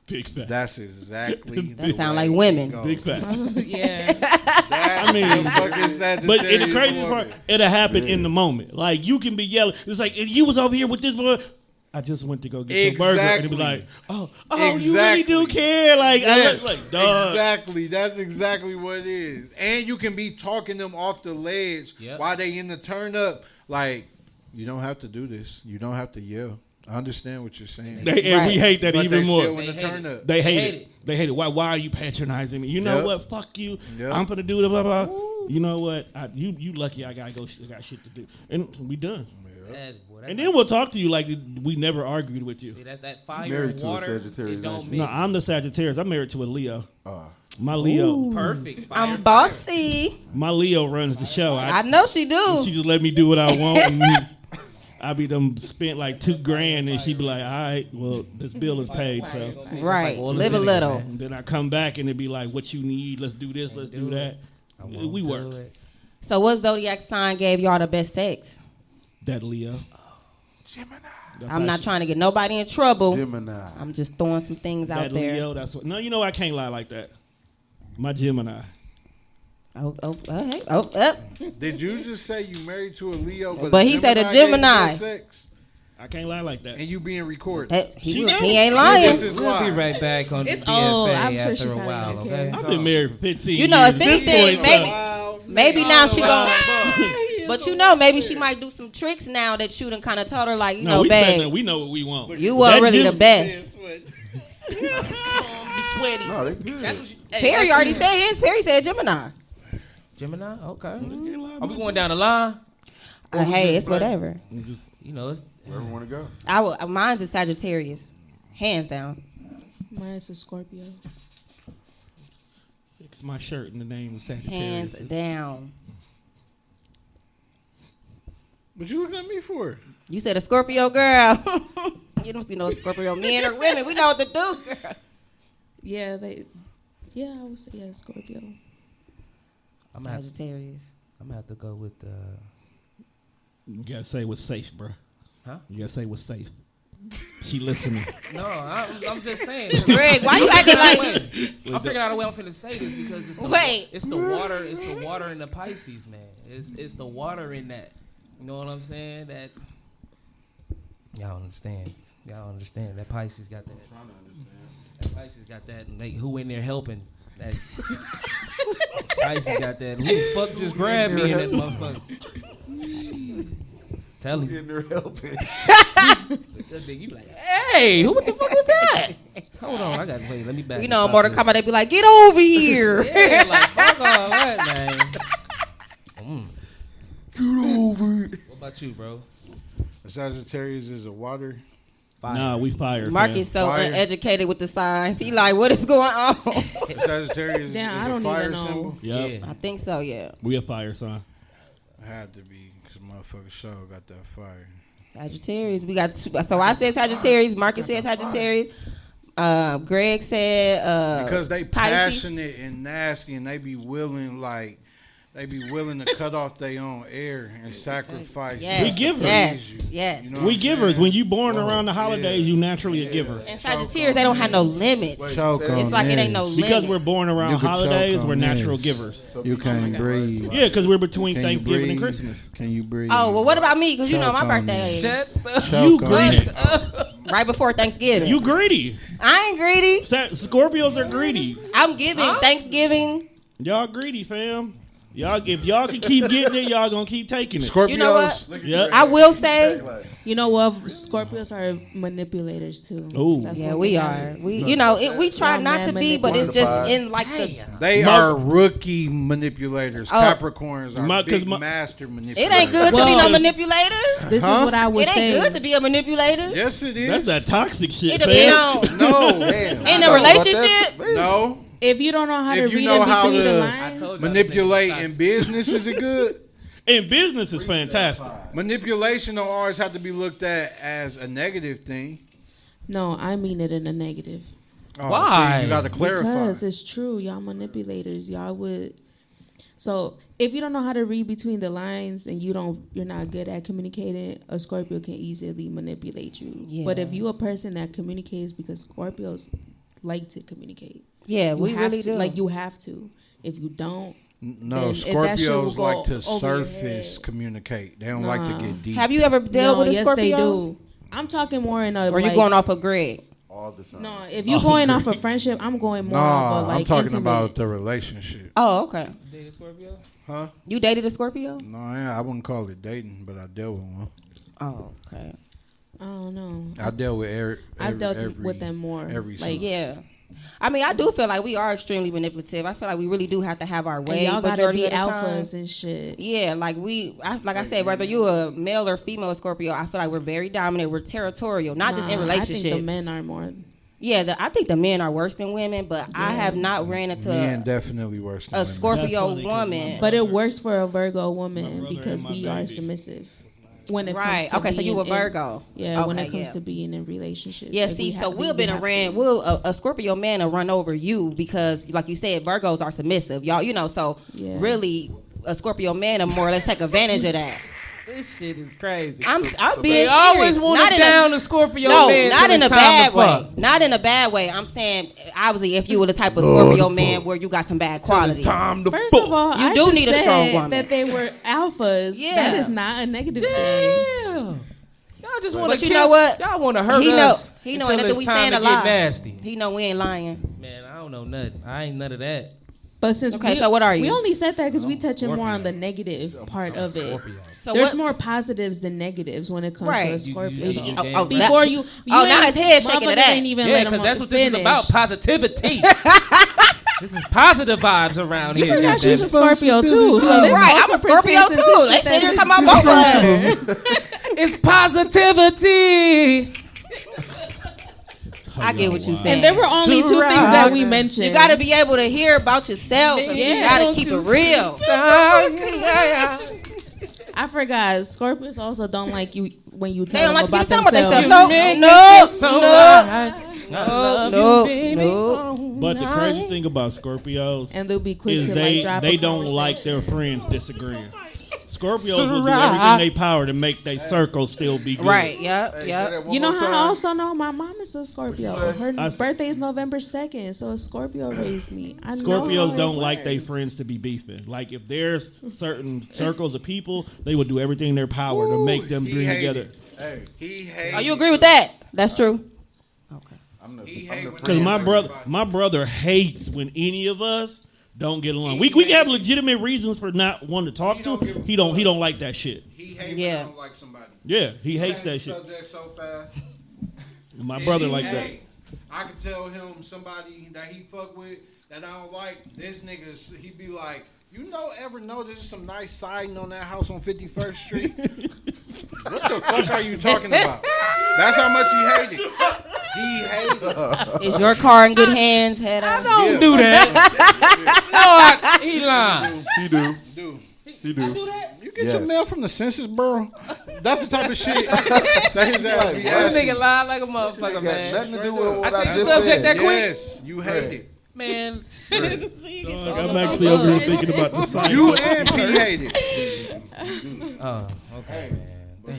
Big fact. That's exactly. That the sound way like it women. goes. Big fact. Yeah. That's I mean, the fucking Sagittarius But in the crazy woman. part, it'll happen in the moment. Like you can be yelling. It's like you was over here with this boy. I just went to go get your burger, and it be like, oh, you really do Exactly. care. Like, Yes, like, dog. exactly. That's exactly what it is. And you can be talking them off the ledge Yep. while they in the turn up. Like, you don't have to do this. You don't have to yell. I understand what you're saying. And we Right. hate that but even they more. still in the They hate turn it. up. They hate hate it. it. They hate it. Why are you patronizing me? You know Yep. what? Fuck you. Yep. I'm gonna do the blah blah. You know what? You lucky. I gotta go. I got shit to do, and we done. And then we'll talk to you like we never argued with you. See, that fire Married and to a water, Sagittarius, it don't ain't you? No, mix. I'm the Sagittarius. I'm married to a Leo. My Leo, Perfect. Fire, I'm bossy. my Leo runs the show. I know she She do. just let me do what I want. And I be them spent like $2,000, and she be like, "All right, well, this bill is paid." So Right. oil and Live a vinegar, little. man. and then I come back, and it be like, "What you need? Let's do this. Let's do that." I won't We do work. it. So what zodiac sign gave y'all the best sex? That Leo. I'm not trying to get nobody in trouble. Gemini. I'm just throwing some things That out there. Leo. That's what. No, you know I can't lie like that. My Gemini. Did you just say you married to a Leo? But he said a gave you Gemini. good sex, I can't lie like that. and you being recorded. He knows. ain't This lying. is We'll be live. right back on It's the old. BFA I'm sure she after a probably while, don't okay? care. I've been married for 15 You know, years. if At this anything, point, maybe- Wild Maybe nigga. now she Wild gon' buck. But you know, maybe she might do some tricks now that you done kind of told her, like, you No, know, we babe, we know what we want. you weren't That really the Gem- best. Just sweaty. No, they good. That's what she, hey, Perry that's already what- said his. Perry said Gemini. Gemini? Okay. Are we going down the line? Hey, it's whatever. You know, it's Wherever you want to go. Mine's a Sagittarius, hands down. Mine's a Scorpio. Fix my shirt in the name of Sagittarius. Hands down. What you looking at me for? You said a Scorpio girl. You don't see no Scorpio men or women. We know what to do, girl. Yeah, I would say Scorpio. I'm gonna Sagittarius. have to go with You gotta say what's safe, bro. Huh? You gotta say what's safe. She listening. no. I'm just saying. Greg, why you acting like? I figured out a way I'm finna say this because it's the Wait. It's the water. It's the water in the Pisces, man. It's the water in that. You know what I'm saying? That y'all understand. Y'all understand that Pisces got that. Trying to understand. That Pisces got that. Like, who in there helping? That Pisces got that. Who the fuck just grabbed me in that motherfucker? Tell him. Getting her helping. You like, hey, what the fuck was that? Hold on, I got to wait. Let me back. You know, Mortal Kombat, they be like, get over here. Yeah, like fuck all that, man. Get over it. What about you, bro? Sagittarius is a water. Fire. Nah, we fired. Marcus so Fire. uneducated with the signs. He like, what is going on? Sagittarius Damn, is I a don't fire even know. symbol. Yep. Yeah. I think so, yeah. We a fire sign. Had to be because motherfucker show got that fire. Sagittarius. We got two, so I said Sagittarius. Marcus said Sagittarius. Greg said Because they Pisces. passionate and nasty, and they be willing to cut off their own air and sacrifice. Yes. We givers. Yes. Yes. You know what We I'm givers. saying? When you born Whoa, around the holidays, yeah. you naturally a giver. And Sagittarius, they don't have no limits. Choke It's on like it ain't this. no limit. Because we're born You around could choke holidays, on we're natural this. givers. You can't breathe. Yeah, because we're between Can you Thanksgiving and breathe? Christmas. Can you breathe? Oh, well, what about me? Because you know my Choke on birthday me. is Shut the You Choke on greedy. me. right before Thanksgiving. You greedy. I ain't greedy. Scorpios are greedy. I'm giving Thanksgiving. Y'all greedy, fam. Y'all, if y'all can keep getting it, y'all gonna keep taking it. Scorpios. You know what? Yep. I will say, You know what? Scorpios are manipulators too. Ooh. That's yeah, what we they are. We try Y'all not mad to be, but it's just manipulative. in like the. They are rookie manipulators. Oh. Capricorns are 'cause big my- master manipulators. It ain't good to be Well, no manipulator. This Huh? is what I would It say. ain't good to be a manipulator. Yes, it is. That's that toxic shit, It depends fam. on No, Damn. in a No, but relationship. that's- no. If you don't know how to If you read know in how between to the I lines, told you. Manipulate in business, is it good? In business is fantastic. Manipulation don't always have to be looked at as a negative thing. no, I mean it in a negative. Oh, Why? See, you got to clarify. Because it's true, y'all manipulators. Y'all would. So if you don't know how to read between the lines and you're not good at communicating, a Scorpio can easily manipulate you. Yeah. But if you a person that communicates, because Scorpios like to communicate. Yeah, You we have really to, do. like you have to. If you don't, No, then that shit will Scorpios go like to over your surface head. communicate. They don't like to get deep. Have you ever dealt with a yes, Scorpio? they do. I'm talking more in a. Or you like, going off of Greg? All the signs. No, if you're going off of friendship, I'm going more off of Nah, like I'm talking intimate. about the relationship. Oh, okay. Dated Scorpio? Huh? You dated a Scorpio? No, I wouldn't call it dating, but I dealt with one. Oh, okay. I don't know. I dealt with I've dealt every, with them more. every Like, season. Yeah. I mean, I do feel like we are extremely manipulative. I feel like we really do have to have our and way. y'all gotta majority be of the time. alphas and shit. Yeah, like I said, whether you a male or female Scorpio, I feel like we're very dominant. We're territorial, not just in Nah, I think the relationships. men are more. Yeah, I think the men are worse than women, but I have not ran into Men definitely worse than a women. Scorpio That's funny 'cause woman. But it works for a Virgo My woman brother because and my we are baby. submissive. When it Right. comes to Okay, so you being a in- Virgo. Yeah, when Okay, it comes yeah. to being in relationships. Yeah, Like, see, so we we'll been have around. to. A Scorpio man will run over you because, like you said, Virgos are submissive, y'all. You know, so Yeah. really, a Scorpio man will more or less take advantage of that. This shit is crazy. I'm so being They always serious. want Not to in a- down the Scorpio No, man. not till in a it's time bad to way. fuck. Not in a bad way. I'm saying, obviously, if you were the type of Scorpio man where you got some bad Till qualities. it's time to First fuck. of all, You I do just need a strong said woman. that they were alphas. Yeah. That is not a negative thing. Damn. Y'all just want But to you know what? Y'all want to hurt He know- us. he know, until and after it's we time saying to a get lie. nasty. He know we ain't lying. Man, I don't know nothing. I ain't none of that. But since Okay, so what are you? We only said that because we touching more Scorpio. on the negative part of it. Scorpio. So There's what? more positives than negatives when it comes to a Right. Scorpio. You- though. you- Oh, Before that- you Oh, now ain't- his head shaking to motherfuckers that. ain't even Yeah, let him because that's what this is finish. about. Positivity. This is positive vibes around You here. forgot she's a goddammit. Scorpio too. So this Right, I'm a also Scorpio pertains into too. They shit sit here that talking is about both of us. It's positivity. I get what you saying. And there were only two things that we mentioned. You got to be able to hear about yourself, and you Yeah. got to keep it real. I forgot. Scorpios also don't like you when you They tell don't them like to be about telling about themselves. themselves. You make me No, feel so right. no. But the crazy thing about Scorpios And they'll be quick is to they like drop they a don't like conversation. their friends disagreeing. Scorpios will do Right. everything in their power to make their circle still be good. Right, yep, Hey, say yep. that one You know more how I time. also know my mom is a Scorpio. What'd you say? Her birthday is November 2nd, so a Scorpio raised me. I know how Scorpios it don't like their works. friends to be beefing. Like if there's certain circles of people, they will do everything in their power to make them He bring hated. together. Hey, He hates. Oh, you agree with that? That's true. Okay. I'm the, He I'm hate the when Because friend. my brother hates when any of us don't get along. We can have legitimate reasons for not wanting to talk to him. He don't like that shit. He hates Yeah. when I don't like somebody. Yeah, he hates Change that the shit. subject so fast. My If brother he like that. hate, I can tell him somebody that he fuck with that I don't like. This nigga, he be like, ever know there's some nice siding on that house on 51st Street? What the fuck are you talking about? That's how much he hated. He hated. Is your car in good hands, Hedda? Don't do that. No, he lying. He do. Dude, He do. Do that? you get your Yes. mail from the Census Bureau? That's the type of shit that his ass be This asking. nigga lying like a Shit motherfucker, got man. nothing to do with what I I changed just the subject said. that quick. Yes, you hate it. Man, I'm actually over here thinking about the side. You and P hate it. oh, okay, man. But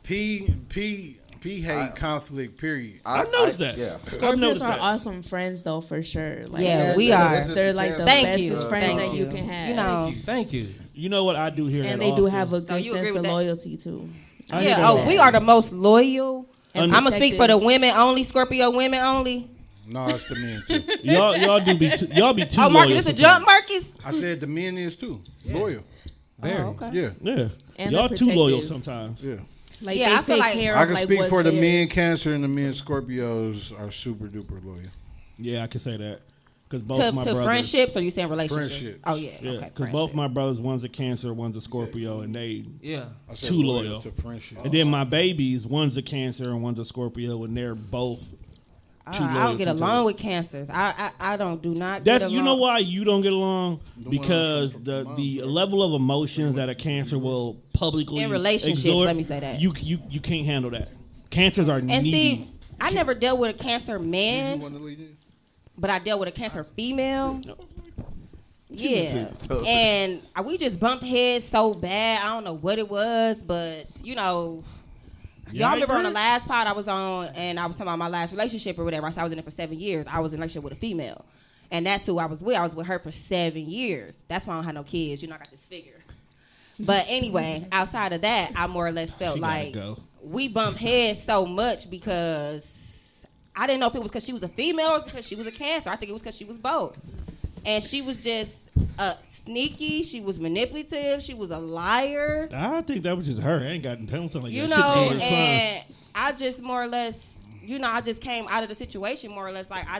P hate conflict, period. I noticed that. Yeah. I've Scorpios noticed are that. awesome friends, though, for sure. Like, Yeah, they're- we are. They're like the Thank bestest you. friends Thank that you you. can have. You know. Thank you. You know what I do here, And at they do office? have a So good you agree sense with of that? loyalty too. I hear Yeah. that Oh, all. we are the most loyal. And I'm gonna speak for the protective. women only. Scorpio women only. No, it's the men too. Y'all be too Oh, loyal. Marcus, it's a sometimes. jump, Marcus. I said the men is too. Loyal. Very. Oh, okay. Yeah. Yeah, And y'all they're too loyal protective. sometimes. Yeah. Like Yeah, I they feel take like- care I of can like speak what's for the men theirs. Cancer and the men Scorpios are super duper loyal. Yeah, I can say that because both my To brothers. friendships, or you saying relationships? Friendships. Oh yeah. Yeah, Okay. because both my brothers, one's a Cancer, one's a Scorpio, and they. Yeah. I said Too loyal. to friendship. And then my babies, one's a Cancer and one's a Scorpio, and they're both. too I loyal don't get to each along other. with cancers. I do not. That's get along. you know why you don't get along The one because from the level of emotions that a Cancer will publicly In relationships, exhort, let me say that. you can't handle that. Cancers are And needy. see, I never dealt with a cancer Did you man, want to lead in? but I dealt with a cancer female. Yeah, Tell us. and we just bumped heads so bad. I don't know what it was, but y'all remember on the last pod I was on, and I was talking about my last relationship or whatever. I said I was in it for 7 years. I was in a relationship with a female, and that's who I was with. I was with her for 7 years. That's why I don't have no kids. I got this figure. But anyway, outside of that, I more or less felt She gotta like go. we bumped heads so much because I didn't know if it was because she was a female or because she was a Cancer. I think it was because she was both. And she was just sneaky. She was manipulative. She was a liar. I think that was just her. I ain't got something like You that. know, Shit, and I just more or less, I just came out of the situation more or less like I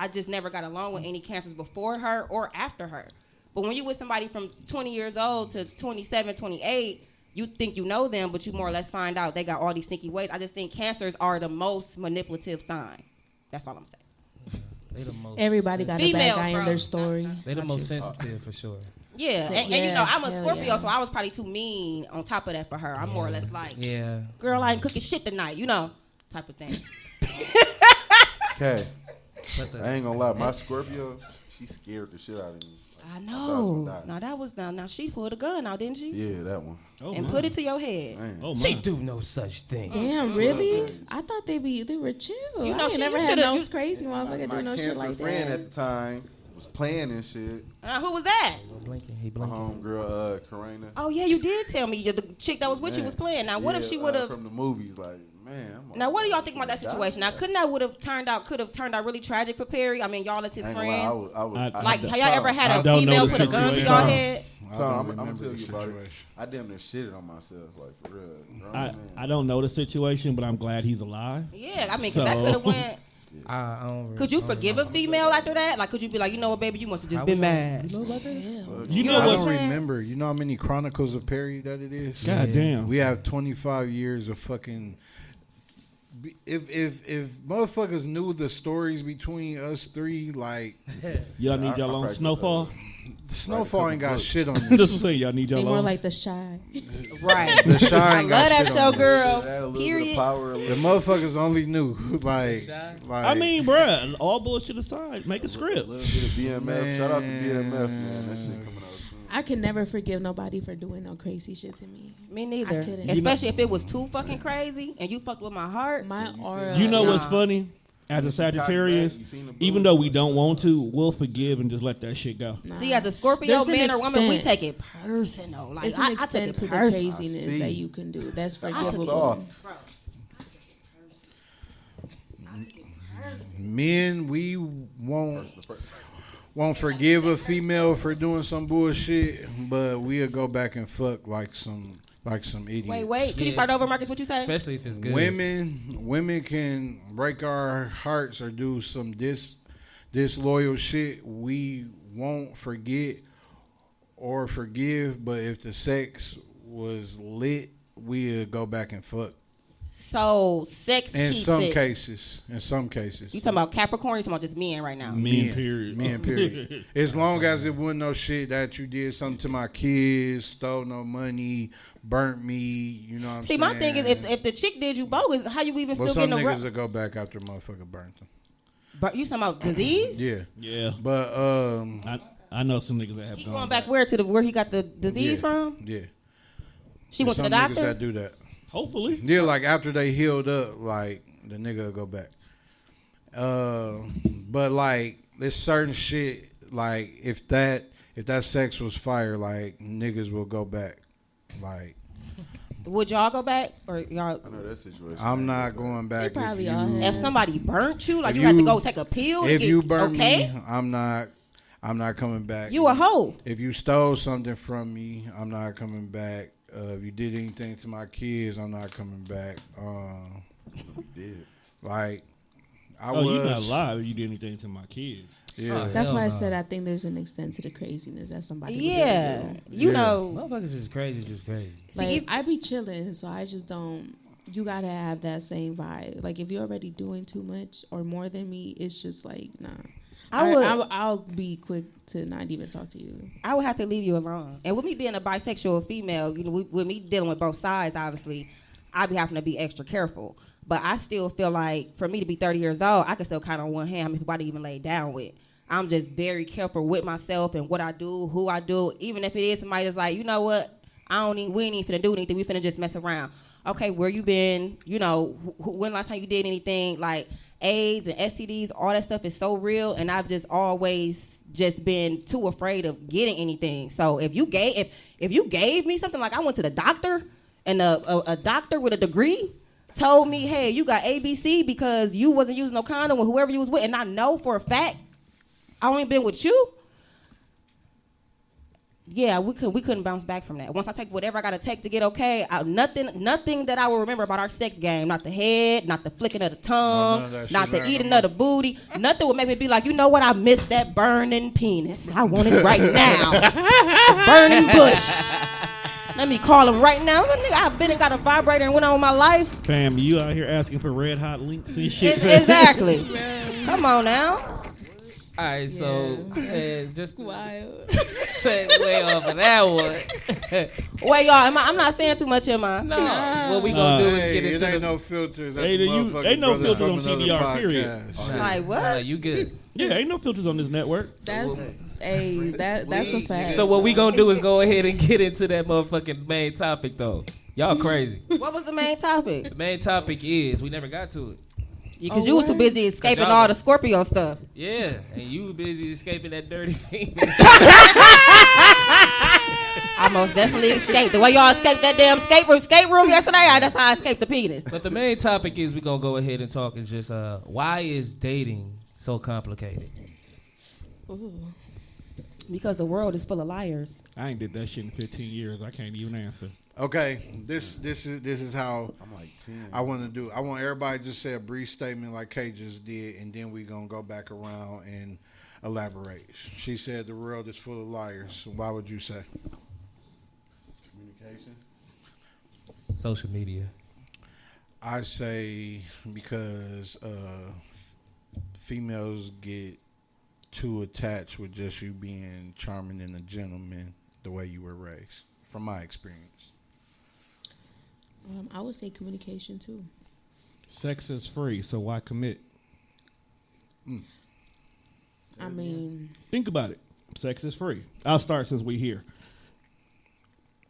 just never got along with any Cancers before her or after her. But when you with somebody from 20 years old to 27, 28, you think you know them, but you more or less find out they got all these sneaky ways. I just think Cancers are the most manipulative sign. That's all I'm saying. They the most. Everybody got a Female, bad guy in bro. their story. They the most sensitive for sure. Yeah, So- and yeah, I'm a hell Scorpio, yeah. so I was probably too mean on top of that for her. I'm more or less like, Yeah. girl, I ain't cooking shit tonight, type of thing. Okay. But I ain't gonna lie, my Scorpio, she scared the shit out of me. I thought know. I was Now that was now she pulled a gun out, didn't she? Yeah, that one. Oh, And my. put it to your head. Man. Oh, she my. do no such thing. Damn, really? I thought they were chill. You know, I she- ain't never you had shoulda- no you- crazy motherfucker My do no shit Cancer like friend that. at the time was playing and shit. Who was that? Blinking. He My blinking. homegirl, Karina. Oh yeah, you did tell me the chick that was with you Man. was playing. Now what if Yeah, she would have? from the movies? Like, man. I'm Now what do y'all think about gonna that situation? Now couldn't that could have turned out really tragic for Perry? I mean, y'all as his I ain't gonna lie, friends. I would, I- Have y'all ever had I a don't know female the put a gun to situation. your head? I Tom, don't I'm gonna remember tell the you about it. situation. I damn near shitted on myself, like for real. Grown I, man. I don't know the situation, but I'm glad he's alive. Yeah, I mean, cause that So- could have went. I don't really, Could you I don't forgive know. a female after that? Like, could you be like, you know what, baby, you must have just How been we know- mad. You know about that? You know know I what what's don't I'm saying? remember. You know how many Chronicles of Perry that it is? God Yeah. damn. We have 25 years of fucking. If motherfuckers knew the stories between us three, like Y'all need I y'all own practiced Snowfall. Snowfall ain't got books. shit on That's what I'm this. saying. Y'all need They y'all more own. like the shy. Right. The Shy I ain't love got that shit show, on this. girl. It had a little bit Period. of power. The motherfuckers only knew, like, I mean, bruh, all bullshit aside, make a a script. little bit of BMF. Man. Shout out to BMF, man. That shit coming out soon. I could never forgive nobody for doing no crazy shit to me. Me neither. I couldn't. Especially if it was too fucking crazy and you fucked with my heart. My you see- aura. You know Nah. what's funny? As a Sagittarius, You seen the even boom? though we don't want to, we'll forgive and just let that shit go. Nah. See, as a Scorpio There's an man or woman, we extent. take it personal. Like It's an I take extent it to the personal. craziness see. that you can do. That's I forgivable. saw. Men, we won't. won't forgive a female for doing some bullshit, but we'll go back and fuck like some idiots. Wait. Can you start over, Marcus? What you say? Especially if it's good. Women can break our hearts or do some disloyal shit. We won't forget or forgive, but if the sex was lit, we'll go back and fuck. So sex In keeps some it. cases. You talking about Capricorn? You talking about just men right now? Men, period. Men, period. As long as it wasn't no shit that you did something to my kids, stole no money, burnt me, you know what I'm saying? See, my thing is, if the chick did you bogus, how you even well, still some getting a niggas that go back after motherfucker burnt them. But you talking about disease? Yeah. Yeah. But I know some niggas that have He gone going back where where he got the disease from? Yeah. She went to the Some niggas doctor. that do that. Hopefully. Yeah, like after they healed up, like the nigga will go back. But like there's certain shit, like if that sex was fire, like niggas will go back. Like Would y'all go back or y'all? I know that situation. I'm not going back. They probably if all you, have. If somebody burnt you, like If you had to you- go take a pill. to if get, you burn okay, me, I'm not coming back. you a hoe. If you stole something from me, I'm not coming back. If you did anything to my kids, I'm not coming back. You did. Like I Oh, was. you not lie if you did anything to my kids. Yeah. That's Hell why I no. said I think there's an extent to the craziness that somebody would Yeah, do. you Yeah. know. Motherfuckers is crazy, just crazy. Like See, I be chilling, so I just don't. You gotta have that same vibe. Like if you're already doing too much or more than me, it's just like nah. I'll be quick to not even talk to you. I would have to leave you alone. And with me being a bisexual female, you know, with me dealing with both sides, obviously, I be having to be extra careful. But I still feel like for me to be 30 years old, I can still count on one hand how many people I even lay down with. I'm just very careful with myself and what I do, who I do. Even if it is somebody that's like, you know what, we ain't even finna do anything. We finna just mess around. Okay, where you been? You know, when last time you did anything? Like AIDS and STDs, all that stuff is so real, and I've just always just been too afraid of getting anything. So if you gave me something, like I went to the doctor, and a doctor with a degree told me, hey, you got ABC because you wasn't using no condom with whoever you was with, and I know for a fact I only been with you. Yeah, we couldn't bounce back from that. Once I take whatever I gotta take to get okay, nothing that I will remember about our sex game. Not the head, not the flicking of the tongue, none of that not shit the matter eating no of the booty. Nothing would make me be like, you know what? I miss that burning penis. I want it right now. A burning bush. Let me call him right now. Nigga, I've been and got a vibrator and went on with my life. Fam, you out here asking for red hot links and shit. Exactly. Come on now. All right, so just Wild. segue off of that one. Wait, y'all. I'm not saying too much, am I? No, what we gonna do is Hey, get it into ain't the. no filters. At Hey, the you- motherfucking ain't no Brothers filters from on Another TDR, period. Podcast. Like what? You good? Yeah, ain't no filters on this network. That's that's a fact. So what we gonna do is go ahead and get into that motherfucking main topic, though. Y'all crazy. What was the main topic? The main topic is we never got to it. Because you was too busy escaping y'all- all the Scorpio stuff. Yeah, and you busy escaping that dirty thing. I most definitely escaped. The way y'all escaped that damn escape room yesterday, that's how I escaped the penis. But the main topic is we gonna go ahead and talk is just why is dating so complicated? Ooh. Because the world is full of liars. I ain't did that shit in 15 years. I can't even answer. Okay, this is how I'm like 10. I want to do. I want everybody to just say a brief statement like Kay just did, and then we gonna go back around and elaborate. She said the world is full of liars. Why would you say? Communication. Social media. I say because females get too attached with just you being charming and a gentleman the way you were raised, from my experience. I would say communication too. Sex is free, so why commit? I mean, Think about it. Sex is free. I'll start since we here.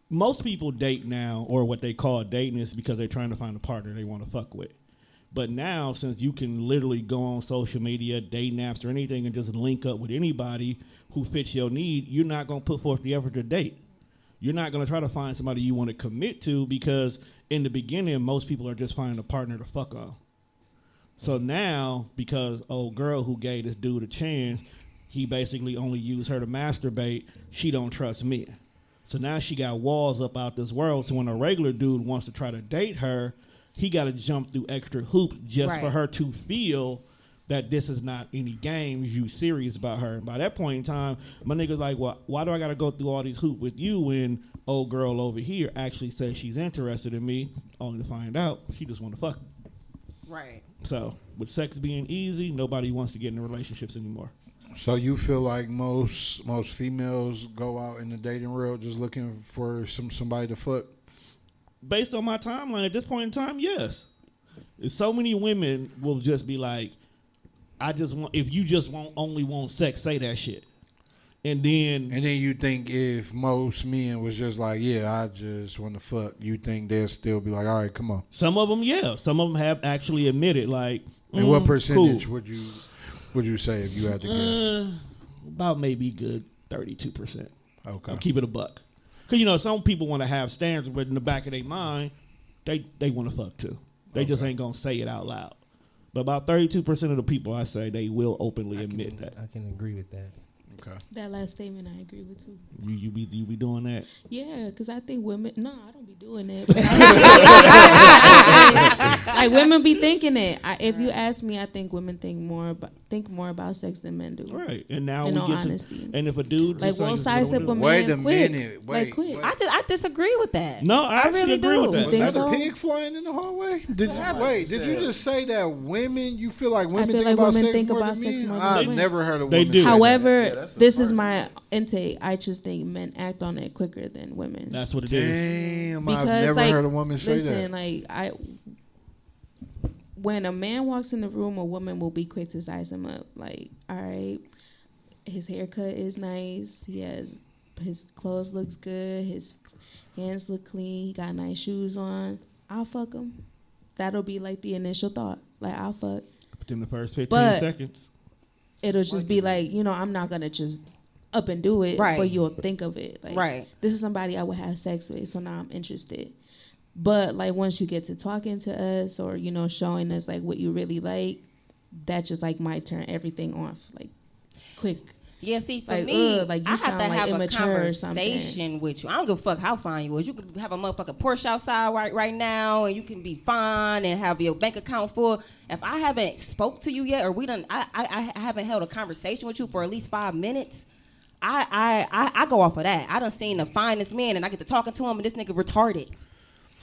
Most people date now, or what they call dating is because they're trying to find a partner they want to fuck with. But now, since you can literally go on social media, dating apps, or anything, and just link up with anybody who fits your need, you're not going to put forth the effort to date. You're not going to try to find somebody you want to commit to because in the beginning, most people are just finding a partner to fuck on. So now, because old girl who gave this dude a chance, he basically only used her to masturbate. She don't trust men. So now she got walls up out this world. So when a regular dude wants to try to date her, he got to jump through extra hoops just for her to feel that this is not any game. You serious about her. And by that point in time, my nigga's like, well, why do I got to go through all these hoops with you when old girl over here actually says she's interested in me, only to find out she just want to fuck me. Right. So with sex being easy, nobody wants to get into relationships anymore. So you feel like most females go out in the dating world just looking for somebody to fuck? Based on my timeline at this point in time, yes. So many women will just be like, I just want, if you just only want sex, say that shit. And then you think if most men was just like, yeah, I just want to fuck, you think they'll still be like, all right, come on. Some of them, yeah. Some of them have actually admitted, like, and what percentage cool. would you say if you had to guess? About maybe good 32%. Okay. I'll keep it a buck. Because, some people want to have standards, but in the back of their mind, they want to fuck too. They just ain't going to say it out loud. But about 32% of the people, I say, they will openly admit that. I can agree with that. Okay. That last statement I agree with too. You be doing that? Yeah, because I think women. No, I don't be doing that. Like women be thinking it. If you ask me, I think women think more about sex than men do. Right, and now in we all get honesty. And if a dude like won't size up a man, wait a quick. minute, Like quick. I disagree with that. No, I really agree do. with that. Was Think that so? a pig flying in the hallway? Did you just say that women? You feel like women feel think like about women sex think more about than sex men? more than I've women. never heard a They woman. do. say that. However, that's a this is part. my intake. I just think men act on it quicker than women. That's what it is. Damn, I've Because never like, heard a woman say listen, that. When a man walks in the room, a woman will be quick to size him up. Like, all right, his haircut is nice. His clothes looks good. His hands look clean. He got nice shoes on. I'll fuck him. That'll be like the initial thought. Like, I'll fuck. Within the first 15 But- seconds. It'll just be like, I'm not gonna just up and do it, Right. but you'll think of it. Like, Right. this is somebody I would have sex with, so now I'm interested. But like once you get to talking to us or showing us like what you really like, that just like might turn everything off like quick. Yeah, see, for Like, me, like, you I have sound to like have a immature or something. conversation with you. I don't give a fuck how fine you is. You could have a motherfucking Porsche outside right now, and you can be fine and have your bank account full. If I haven't spoke to you yet, or I haven't held a conversation with you for at least 5 minutes, I go off of that. I done seen the finest man, and I get to talking to him, and this nigga retarded.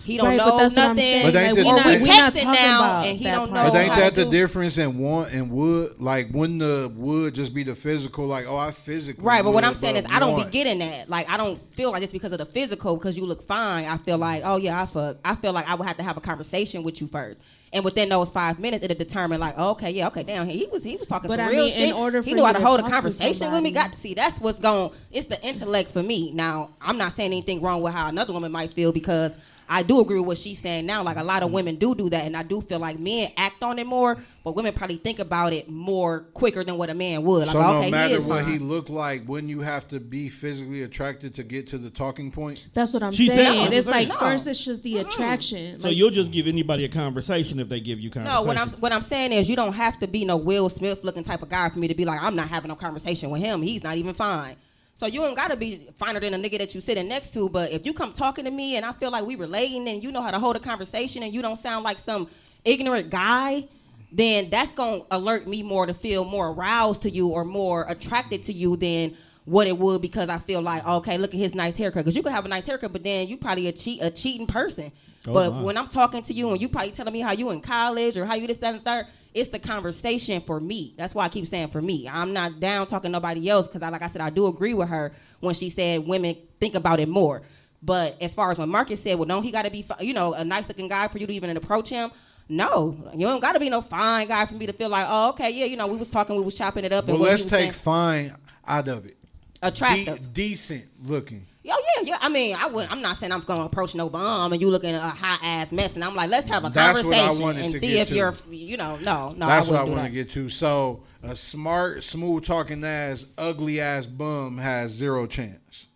He don't Right, know but that's what I'm nothing. saying. But ain't Like, that- we we not texting talking now, about and he that don't part. know But ain't how that to the do- difference in want and would? Like, wouldn't the would just be the physical? Like, oh, I physically Right, but what would, I'm saying is I don't be want. getting that. Like, I don't feel like just because of the physical, because you look fine, I feel like, oh yeah, I fuck. I feel like I would have to have a conversation with you first. And within those 5 minutes, it'll determine like, oh, okay, yeah, okay, damn, he was talking But some I real mean, in shit. order He for knew how you to to hold a talk to conversation with me. somebody- Got to see that's what's going. It's the intellect for me. Now, I'm not saying anything wrong with how another woman might feel because I do agree with what she's saying now. Like a lot of women do that, and I do feel like men act on it more, but women probably think about it more quicker than what a man would. Like, So okay, no he matter is what fine. he looked like, wouldn't you have to be physically attracted to get to the talking point? That's what I'm She said- saying. No, It's I'm like saying. first it's just the attraction. So Like, you'll just give anybody a conversation if they give you conversation. No, what I'm saying is you don't have to be no Will Smith looking type of guy for me to be like, I'm not having no conversation with him. He's not even fine. So you don't gotta be finer than a nigga that you sitting next to. But if you come talking to me and I feel like we relating and you know how to hold a conversation and you don't sound like some ignorant guy, then that's gonna alert me more to feel more aroused to you or more attracted to you than what it would because I feel like, okay, look at his nice haircut. Because you could have a nice haircut, but then you probably a cheating person. Oh, But my. when I'm talking to you and you probably telling me how you in college or how you this, that, and the third, it's the conversation for me. That's why I keep saying for me. I'm not down talking to nobody else because, like I said, I do agree with her when she said women think about it more. But as far as when Marcus said, well, don't he got to be, a nice-looking guy for you to even approach him? No, you don't got to be no fine guy for me to feel like, oh, okay, yeah, we was talking, we was chopping it up. Well, and what let's he was take saying, fine out of it. attractive. Decent looking. Yeah. I mean, I'm not saying I'm gonna approach no bum and you looking a hot ass mess, and I'm like, let's have a That's what I conversation wanted and to see get if to. you're, no. That's what I wouldn't do want to that. get to. So a smart, smooth talking ass, ugly ass bum has zero chance.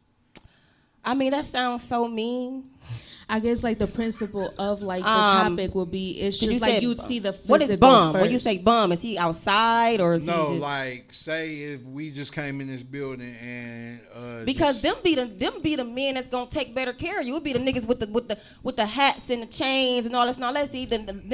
I mean, that sounds so mean. I guess like the principle of like the topic will be it's just like you'd see the physical. What is bum? First. When you say bum, is he outside or is No, he like say if we just came in this building and because them be the men that's gonna take better care of you. It be the niggas with the hats and the chains and all this and all that. See,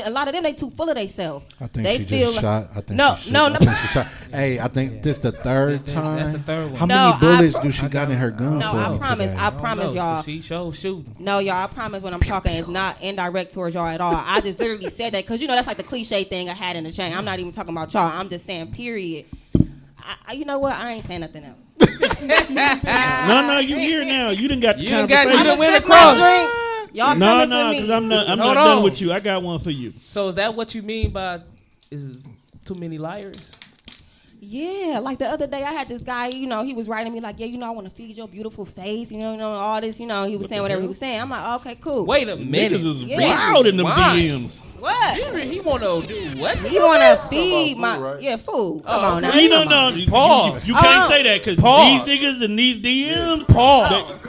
a lot of them they too full of themselves. I think they she feel just shot. I think no. I think she shot. Hey, I think this the third time. That's the third one. How No, many bullets do she got in her gun? No, for I me promise. today? I promise y'all. She showed shooting. No, y'all. I promise when I'm talking, it's not indirect towards y'all at all. I just literally said that because that's like the cliche thing I had in the chain. I'm not even talking about y'all. I'm just saying, period. You know what? I ain't saying nothing else. No, you here now. You done got the You done conversation. went Sip across. my drink. Y'all No, coming no, for because me. I'm not Hold done on. with you. I got one for you. So is that what you mean by is too many liars? Yeah, like the other day I had this guy, he was writing me like, yeah, I want to feed your beautiful face, all this, he was saying whatever he was saying. I'm like, okay, cool. Wait a minute. Niggas is Yeah. wild in them Why? DMs. What? He want to do what? He want to Talking feed about my, food, right? yeah, food. Come Oh, on now. okay. You Come don't on. know. Pause. You can't Oh. say that because Pause. these niggas in these DMs. Pause.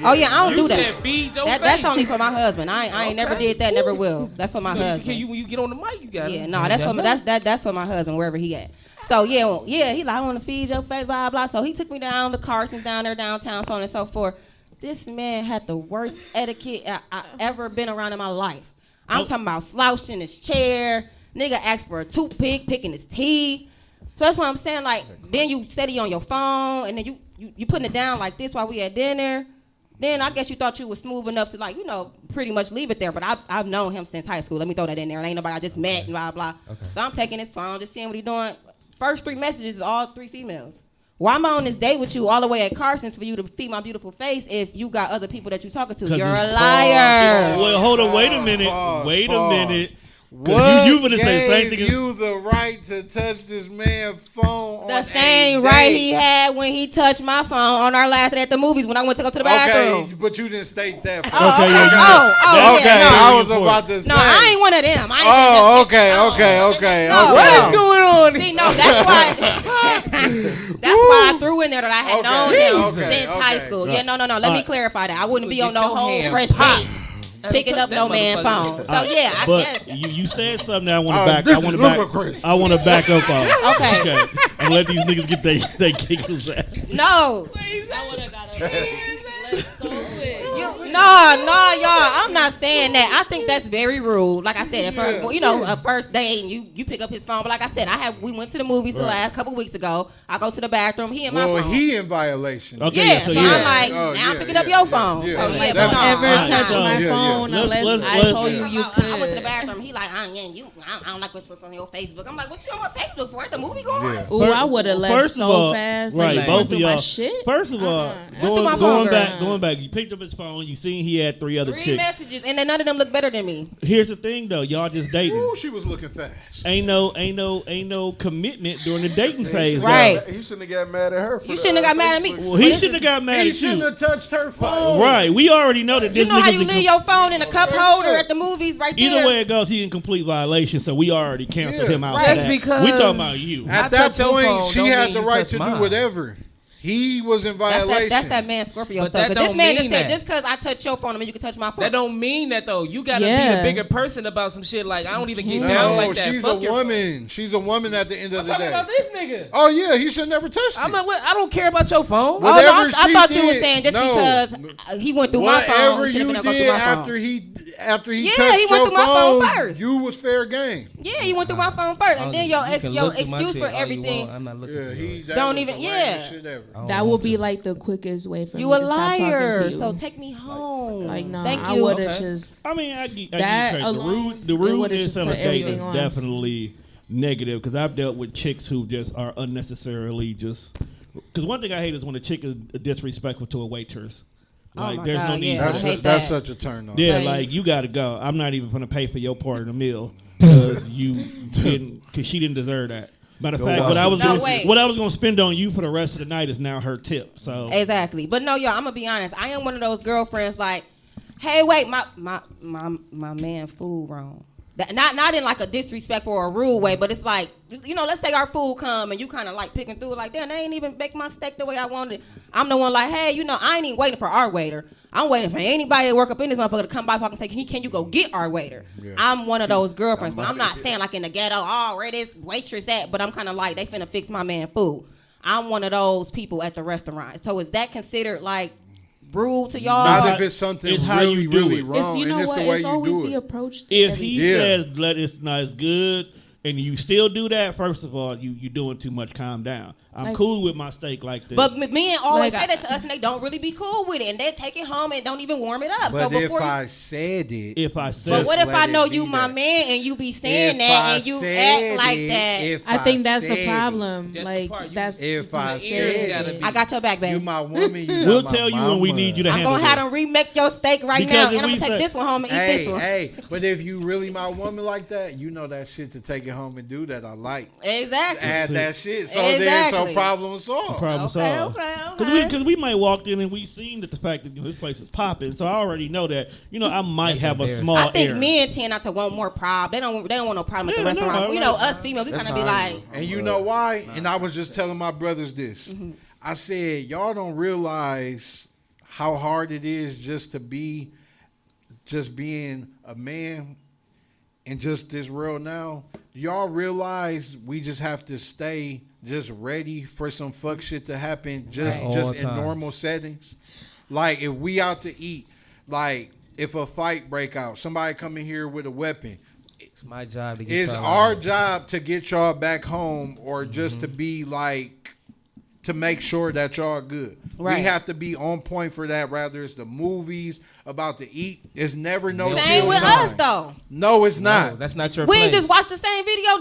Oh, yeah, I don't You do said that. feed your That's face. only for my husband. I ain't never Okay. did that, never will. That's for my When husband. you get on the mic, you got it. Yeah, no, that's for my husband wherever he at. So yeah, he like I want to feed your face, blah blah. So he took me down to Carson's down there downtown, so on and so forth. This man had the worst etiquette I ever been around in my life. I'm talking about slouched in his chair. Nigga asked for a toothpick, picking his teeth. So that's what I'm saying. Like then you steady on your phone, and then you putting it down like this while we at dinner. Then I guess you thought you was smooth enough to pretty much leave it there. But I've known him since high school. Let me throw that in there. It ain't nobody I just met and blah blah. Okay. So I'm taking his phone, just seeing what he doing. First 3 messages is all 3 females. Why am I on this date with you all the way at Carson's for you to feed my beautiful face if you got other people that you talking to? You're a liar. Well, hold on. Wait a minute. Wait a minute. What You gonna say the same gave thing? you the right to touch this man's phone? The on same a right date? he had when he touched my phone on our last day at the movies when I went to go to the bathroom. Okay, but you didn't state that. Oh, okay. yeah, Oh, okay, yeah, no. I was about to say. No, I ain't one of them. I ain't Oh, just- okay, no. okay. No, What no. is going on? See, no, that's why. That's why I threw in there that I had known him since high school. Yeah, no. Let me clarify that. I wouldn't be on no your whole hand fresh popped. date picking up no man phone. So yeah, I But guess. you said something that I want to back. this I want is to back. ludicrous. I want to back up on. Okay. And let these niggas get they giggles out. No. I would have got a so quick. No, y'all. I'm not saying that. I think that's very rude. Like I said, a first date and you pick up his phone. But like I said, we went to the movies the last couple weeks ago. I go to the bathroom. He in my Well, phone. he in violation. Okay, Yeah, so yeah. I'm like, Oh, now I'm yeah, picking up yeah, your yeah, phone. yeah. So Like, yeah, don't but no, ever I'm touch not. my Yeah, yeah. phone Let's- unless let's- I told you could. I went to the bathroom. He like, I don't like what's on your Facebook. I'm like, what you on my Facebook for? At the movie going? Yeah. Ooh, I would have left First of so all, fast. right? Like, Both of through my y'all. shit. First of all, through my phone, going back. You picked up his phone. You seen he had 3 other 3 chicks. messages, and then none of them look better than me. Here's the thing, though. Y'all just dating. Ooh, she was looking fast. Ain't no commitment during the dating phase. though. Right. He shouldn't have got mad at her. For You shouldn't have got mad at me. Well, he shouldn't have got mad He at shouldn't you. have touched her phone. Right. We already know that You this know how you nigga's leave your phone in a cup holder at the movies right there? Either way it goes, he in complete violation. So we already canceled Yeah. him out. Right. for That's that. because- we talking about you. At I that touch your point, phone, she don't had mean the you right touch to mine. do whatever. He was in violation. That's that man Scorpio But stuff. that But this don't man just mean said, that. just because I touch your phone, I mean you can touch my phone. That don't mean that though. You gotta Yeah. be the bigger person about some shit. Like I don't even get No, down like that. she's Fuck a your phone. woman. She's a woman at the end of I'm the talking day. about this nigga. Oh yeah, he should never touched I'm it. not, I don't care about your phone. Oh, no, Whatever I she thought you were did- saying just no. because he went through my phone, Whatever he should have you been able to go did through my after phone. he Yeah, touched he went your through my phone first. you was fair game. Yeah, he went through my phone first, and then your You can look through my excuse shit for all you everything. want. I'm not looking Yeah, through he yours. that Don't was even- the yeah. lamest shit ever. I don't That want would be to. like the quickest way for You me a to stop talking liar, to you. so take me home. Like, no, Thank I you. would have Okay. just. I mean, I give That you credit. alone, The it would've rudeness just of a put date is everything on. definitely negative because I've dealt with chicks who just are unnecessarily just. Because one thing I hate is when a chick is disrespectful to a waitress. Like, my there's no God, need. yeah. for I hate That's that. such a turn on. Yeah, Like- like you got to go. I'm not even gonna pay for your part of the meal because because she didn't deserve that. Matter of Go fact, wash what I some was No, gonna, wait. what I was gonna spend on you for the rest of the night is now her tip. So Exactly. But no, y'all, I'm gonna be honest. I am one of those girlfriends like, hey, wait, my man food wrong. That, not in like a disrespectful or a rude way, but it's like, let's say our food come and you kind of like picking through it like, damn, they ain't even make my steak the way I wanted. I'm the one like, hey, I ain't even waiting for our waiter. I'm waiting for anybody that work up in this motherfucker to come by so I can say, can you go get our waiter? Yeah. I'm one of those girlfriends, but I'm not saying like in the ghetto, where this waitress at? But I'm kind of like, they finna fix my man food. I'm one of those people at the restaurant. So is that considered like rude to y'all? Not if it's something really wrong. It's always the approach to if he says it's not as good and you still do that, first of all, you doing too much. Calm down. I'm cool with my steak like this. But men always say that to us, and they don't really be cool with it, and they take it home and don't even warm it up. But so if I said, but what if I know you, my man, and you be saying that, and you act like that? I think that's the problem. That's if I said, I got your back, baby. You my woman. We'll tell you when we need you to handle it. I'm gonna have them remake your steak right now, and I'm gonna take this one home and eat this one. Hey, but if you really my woman like that, that shit to take it home and do that I like. Exactly. Add that shit. So then so problem solved. Okay. Because we might walk in and we seen that the fact that this place is popping, so I already know that I might have a small. I think men tend not to want more problem. They don't want no problem at the restaurant. Us females, we kind of be like. And you know why? And I was just telling my brothers this. Mm-hmm. I said, y'all don't realize how hard it is just being a man in just this world now. Y'all realize we just have to stay just ready for some fuck shit to happen just in normal settings. Like if we out to eat, like if a fight break out, somebody come in here with a weapon. It's my job to get It's our job to get y'all back home or just to be like to make sure that y'all good. Right. We have to be on point for that. Rather it's the movies about to eat. It's never no same with us though. No, it's not. No, that's not your We place. ain't just watch the same video.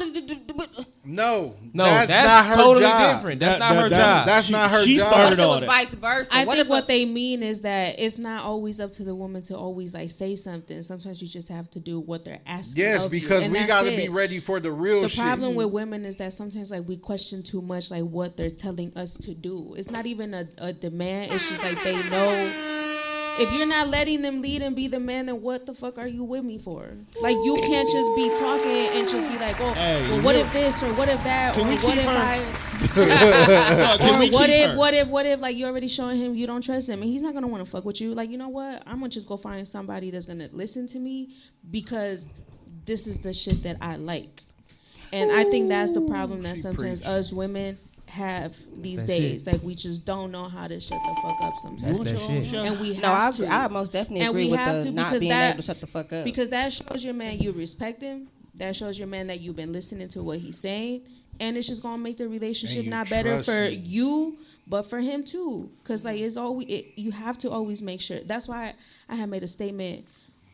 No, that's not her totally job. Different. That's not her job. That's not her she job. Started all that. Vice versa. I think what they mean is that it's not always up to the woman to always like say something. Sometimes you just have to do what they're asking. Yes, because we got to be ready for the real shit. The problem with women is that sometimes like we question too much like what they're telling us to do. It's not even a demand. It's just like they know. If you're not letting them lead and be the man, then what the fuck are you with me for? Like, you can't just be talking and just be like, what if this or what if that or what if what if like you're already showing him you don't trust him and he's not gonna want to fuck with you. Like, you know what? I'm gonna just go find somebody that's gonna listen to me because this is the shit that I like. And I think that's the problem that sometimes us women have these days. Shit. Like we just don't know how to shut the fuck up sometimes. That's that shit. And we have to. I most definitely agree with the not being able to shut the fuck up. Because that shows your man you respect him. That shows your man that you've been listening to what he's saying. And it's just gonna make the relationship not better for you, but for him too. Because like it's always you have to always make sure. That's why I had made a statement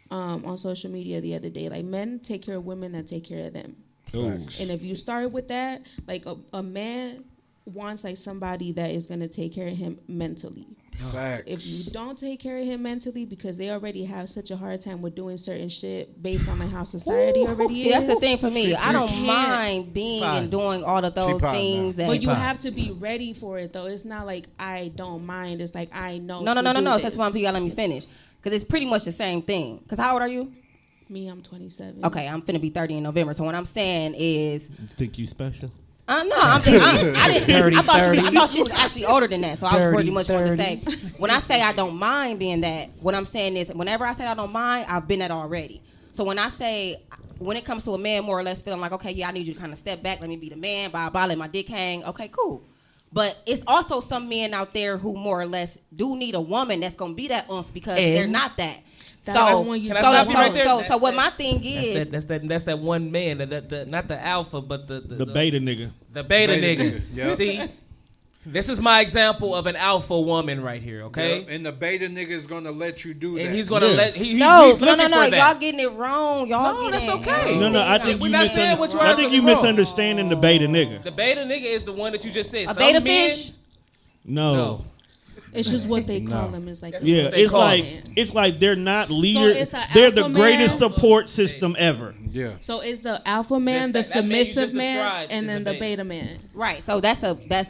on social media the other day. Like men take care of women that take care of them. Facts. And if you start with that, like a man wants like somebody that is gonna take care of him mentally. Facts. If you don't take care of him mentally because they already have such a hard time with doing certain shit based on like how society already is. That's the thing for me. I don't mind being and doing all of those things. But you have to be ready for it though. It's not like I don't mind. It's like I know. No. That's why you gotta let me finish. Because it's pretty much the same thing. Because how old are you? Me, I'm 27. Okay, I'm finna be 30 in November. So what I'm saying is, you think you special? No, I thought she was actually older than that, so I was pretty much want to say. When I say I don't mind being that, what I'm saying is, whenever I say I don't mind, I've been that already. So when I say, when it comes to a man more or less feeling like, okay, yeah, I need you to kind of step back, let me be the man, blah, blah, let my dick hang, okay, cool. But it's also some men out there who more or less do need a woman that's going to be that oomph because they're not that. So what my thing is, that's that one man, that not the alpha, but the beta nigga. The beta nigga. Yep. See, this is my example of an alpha woman right here. Okay, yep. And the beta nigga is gonna let you do that, and he's gonna let. He's no. Y'all getting it wrong. That's okay. No. I think you misunderstanding the beta nigga. The beta nigga is the one that you just said. A beta fish. No. It's just what they call them. Is like Yeah, it's like they're not leaders. They're the greatest support system ever. Yeah. So it's the alpha man, the submissive man, and then the beta man. Right. So that's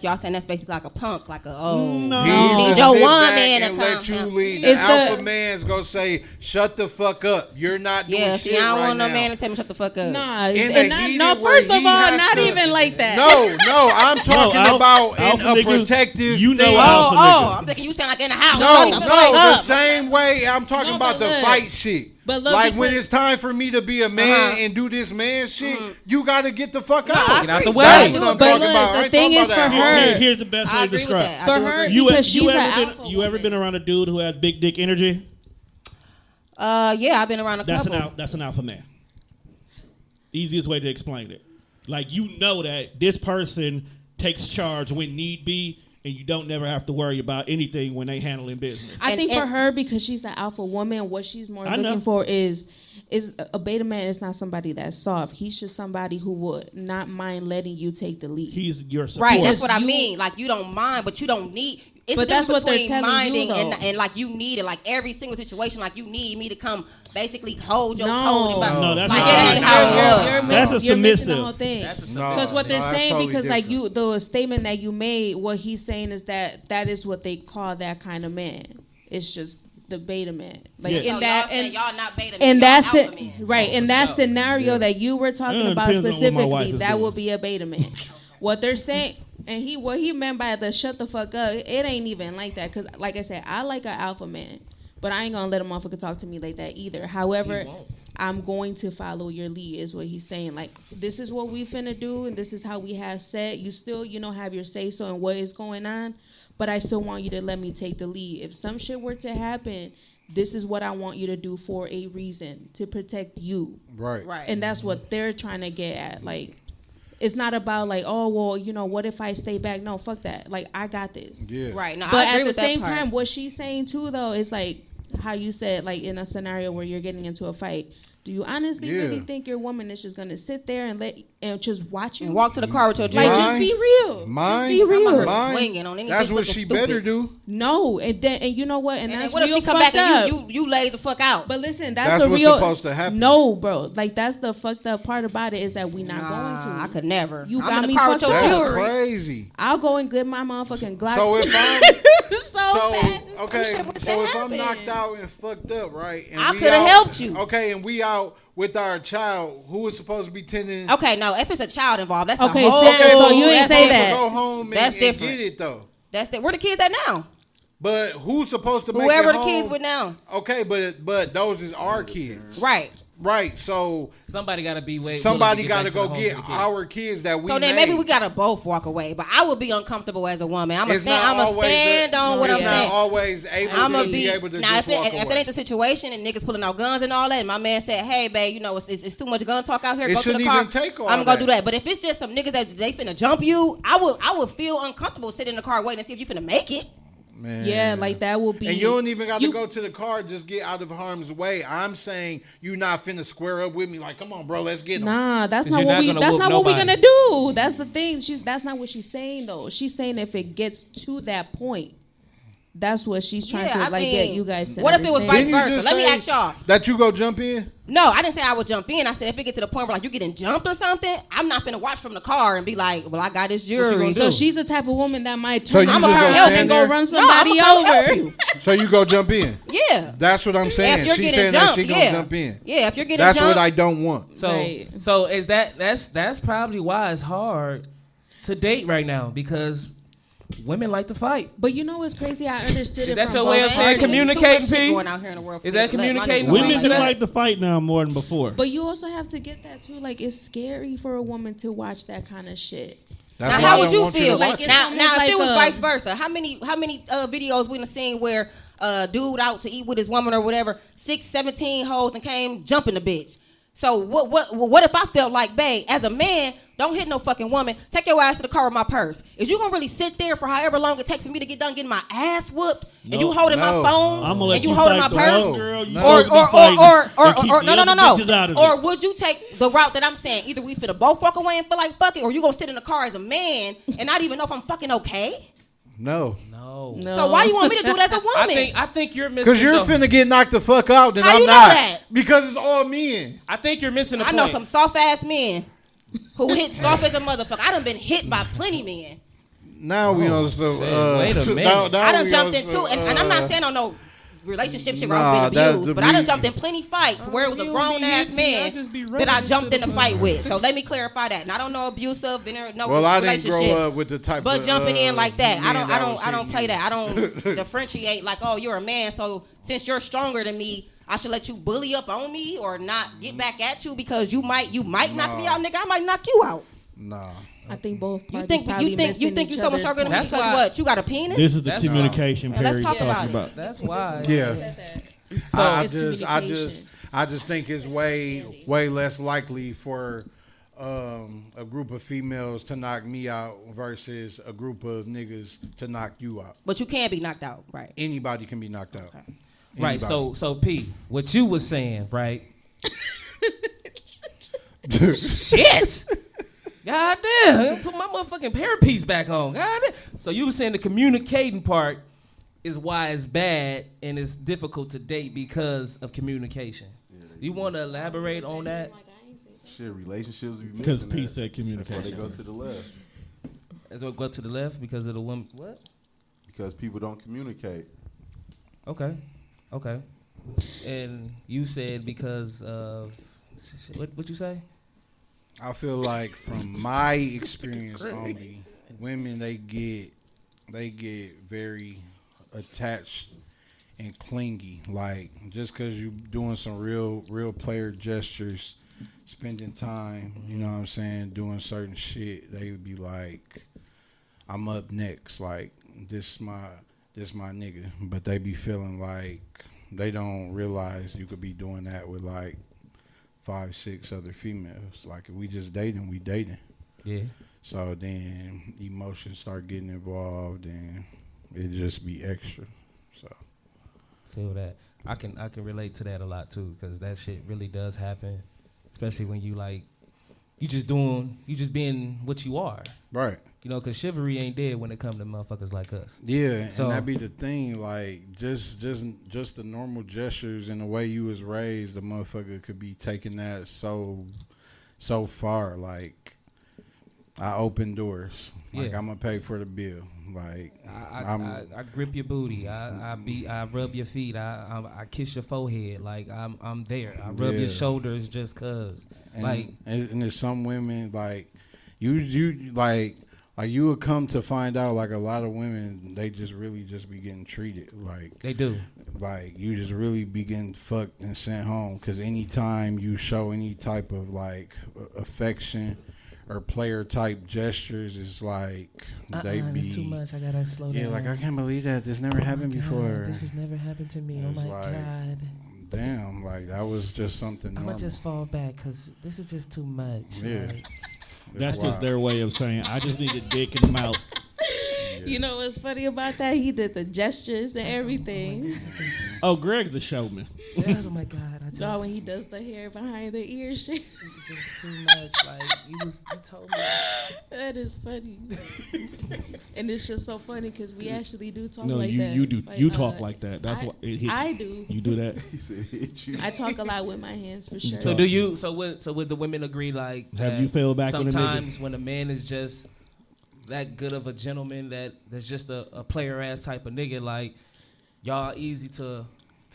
y'all saying that's basically like a punk, like a No. He's need just your sit one back man and to let come. you lead. It's The the- alpha man's gonna say, "Shut the fuck up. You're not doing Yeah, shit see, I don't right want no now." man to tell me shut the fuck up. Nah, In and the not, heated no. where First of he all, has not to- even like that. No, I'm talking about in a niggas, protective you know thing. alpha niggas. I'm thinking you sound like in the house. No, Shut the no, fuck the up. same way I'm talking No, about but the look. fight shit. But look, like when because- it's time for me to be a man and do this man shit, you gotta get the fuck out. Get out the agree. way. That's what I'm But talking look, about. I the ain't thing talking is about for that. her- Here's the best I way to agree with describe. that. I For do her, agree. because she's an ever alpha you ever woman. been around a dude who has big dick energy? Yeah, I've been around a couple. That's an alpha man. Easiest way to explain it. Like, you know that this person takes charge when need be, and you don't never have to worry about anything when they handling business. I think And- for her, because she's an alpha woman, what she's more I know. looking for is a beta man is not somebody that's soft. He's just somebody who would not mind letting you take the lead. He's your support. Right, that's what I You- mean. Like you don't mind, but you don't need. It's But the that's difference what they're between telling you, minding though. and like you need it. Like every single situation, like you need me to come basically hold your No. code. No, that's like not- it ain't how it You're was. That's a missing the submissive. whole thing. That's a No. Because what they're that's saying, totally because like different. the statement that you made, what he's saying is that is what they call that kind of man. It's just the beta man. Like Yeah. So in y'all that saying and y'all not beta men, and y'all that's alpha it, men. right? In that scenario that you were talking Yeah, it about depends on what my wife specifically, is that doing. would be a beta man. What they're saying, and what he meant by the shut the fuck up, it ain't even like that. Because like I said, I like an alpha man, but I ain't gonna let a motherfucker talk to me like that either. However, I'm going to follow your lead, is what he's saying. Like, this is what we finna do, and this is how we have set. You still, have your say so and what is going on, but I still want you to let me take the lead. If some shit were to happen, this is what I want you to do for a reason, to protect you. Right. Right. And that's what they're trying to get at. Like, it's not about like, oh, well, what if I stay back? No, fuck that. Like, I got this. Yeah. Right. No, But I agree at the with that same part. time, what she's saying too, though, is like how you said, like in a scenario where you're getting into a fight. Do you honestly Yeah. really think your woman is just gonna sit there and just watch you and walk to the car with your Like, drink. just be real. Mine? Just be real. Mine? Swinging on any That's bitch what looking she stupid. better do. No, and you know what? And And that's then what if real she come fucked back up. and you lay the fuck out? But listen, That's that's the what's real. supposed to happen. No, bro. Like, that's the fucked up part about it, is that we not going to. I could never. You I'm got in the me car with fucked your up. That's jewelry. crazy. I'll go and get my motherfucking Glock. So if I'm so fast. and okay, some shit would so if I'm happen. knocked out and fucked up, right? And I we coulda out- helped you. Okay, and we out with our child, who is supposed to be tending. Okay, no. If it's a child involved, that's Okay, a whole. so you ain't that's say different. that. Go home and, That's and different. get it though. That's it. Where the kids at now? But who's supposed to make Whoever it the home? kids with now. Okay, but those is our kids, Right. right? So Somebody got to be waiting. somebody got to go get our kids that we. So then made. maybe we gotta both walk away. But I would be uncomfortable as a woman. I'm It's gonna not always stand on what it's I'm not saying. always able I'm to be able to now. just walk If that away. ain't the situation and niggas pulling out guns and all that, and my man said, "Hey, babe, it's too much gun talk out here. It Go to the shouldn't car. even take all I'm gonna that. do that." But if it's just some niggas that they finna jump you, I would feel uncomfortable sitting in the car waiting to see if you finna make it. Man. Yeah, like that would be. And you don't even got to you- go to the car. Just get out of harm's way. I'm saying you not finna square up with me. Like, come on, bro, let's get 'em. Nah, that's 'Cause not you're what not we. gonna That's whoop not what we're nobody. gonna do. That's the thing. That's not what she's saying though. She's saying if it gets to that point, that's what she's trying Yeah, to I like mean, get you guys to what if it was understand. Didn't you vice versa? just Let me say ask y'all. that you go jump in. No, I didn't say I would jump in. I said if it gets to the point where like you getting jumped or something, I'm not finna watch from the car and be like, well, I got this jewelry. gonna So do? she's the type of woman that might So turn you on just her gonna help stand and go there? run No, somebody I'ma come help over. you. So you go jump in. Yeah. That's what I'm saying. If you're She's getting saying jumped, that she yeah. gonna jump in. Yeah, if you're getting That's jumped, what I don't want. So Right. so is that's probably why it's hard to date right now, because women like to fight. But you know what's crazy? I understood it. Is that from your both way of parties. saying communicating, Too much shit P? going out here in the world for Is me that to let my communicating nigga with go me Women out do to like that? like to fight now more than before. But you also have to get that too. Like, it's scary for a woman to watch that kind of shit. That's Now, why how I would don't you want to feel? watch Like, it. it's Now, almost if like it was a- vice versa, how many videos we done seen where dude out to eat with his woman or whatever, 6, 17 hoes and came jumping the bitch? So what if I felt like, babe, as a man, don't hit no fucking woman. Take your ass to the car with my purse. Is you gonna really sit there for however long it takes for me to get done getting my ass whooped, and you holding No. my phone, I'ma let and you you holding my fight the purse? one girl you No. supposed to be fighting and keep the No, other bitches out of Or it. would you take the route that I'm saying? Either we finna both walk away and feel like fucking, or you gonna sit in the car as a man and not even know if I'm fucking okay? No. So why you want me to do that as a woman? I think you're missing. Because you're finna get knocked the fuck out, then How I'm you know not. that? Because it's all men. I think you're missing the I point. know some soft ass men who hit soft as a motherfucker. I done been hit by plenty men. Now we on some. shit. Wait a minute. Now I done we jumped on in some, too, and I'm not saying on no relationship shit where Nah, I've that's been the abused, but I done be- jumped in plenty fights where it was a grown ass man that I jumped in a fight with. So let me clarify that. And I don't know abusive, been in no Well, I didn't relationships. grow up with the type But of, jumping in like that, men I was don't play hitting that. I don't differentiate like, oh, you're a man, so since you're stronger than me, I should let you bully up on me or not get back at you because you might knock me out, nigga. I might knock you out. Nah. I think both You parties think probably you missing so each much other's stronger than me point. because why- what? You got a penis? This is the That's communication wrong. Let's Perry's talk talking about it. about. That's why. Yeah. So I it's just communication. think it's way less likely for a group of females to knock me out versus a group of niggas to knock you out. But you can be knocked out, right? Anybody can be knocked out. Okay. Right. Anybody. So P, what you was saying, right? Shit. God damn. Put my motherfucking parapiece back on. God damn. So you were saying the communicating part is why it's bad and it's difficult to date because of communication. You want to elaborate on that? Shit, relationships be Because missing P that. said That's why they communication. go to the left. As we go to the left because of the woman. What? Because people don't communicate. Okay. And you said because of what you say? I feel like from my experience only, women they get very attached and clingy. Like just because you doing some real player gestures, spending time, you know what I'm saying, doing certain shit, they would be like, I'm up next. Like this my nigga. But they be feeling like they don't realize you could be doing that with like 5-6 other females. Like if we just dating, we dating. Yeah. So then emotions start getting involved and it just be extra. So Feel that. I can relate to that a lot too, because that shit really does happen, especially when you just being what you are. right. You know, because chivalry ain't dead when it comes to motherfuckers like us. Yeah, So- and that be the thing, like just the normal gestures and the way you was raised, the motherfucker could be taking that so far. Like I open doors. Like Yeah. I'm gonna pay for the bill. Like I grip your booty. I rub your feet. I kiss your forehead. Like I'm there. I rub Yeah. your shoulders just cause. and, Like and there's some women like you like you would come to find out like a lot of women they just really just be getting treated like they do. like you just really be getting fucked and sent home because anytime you show any type of like affection or player type gestures, it's like they be It's too much. I gotta slow down. like I can't believe that this never happened God, before. This has never happened to me. It Oh was my like, God. Damn, like that was just something I'm normal. gonna just fall back because this is just too much. Yeah. Like, That's Wow. just their way of saying, I just need a dick in the mouth. You know what's funny about that? He did the gestures and everything. Oh, Greg's a showman. oh my God. I just. Oh, when he does the hair behind the ear shit. This is just too much. Like you told me. That is funny. And it's just so funny because we actually do talk No, like you that. you do Like, you talk like that. That's I- what it hits. I do. You do that. He said, hit you. I talk a lot with my hands for sure. So do you? So would the women agree? Like Have that you fell back on a nigga? sometimes when a man is just that good of a gentleman that's just a player ass type of nigga, like y'all easy to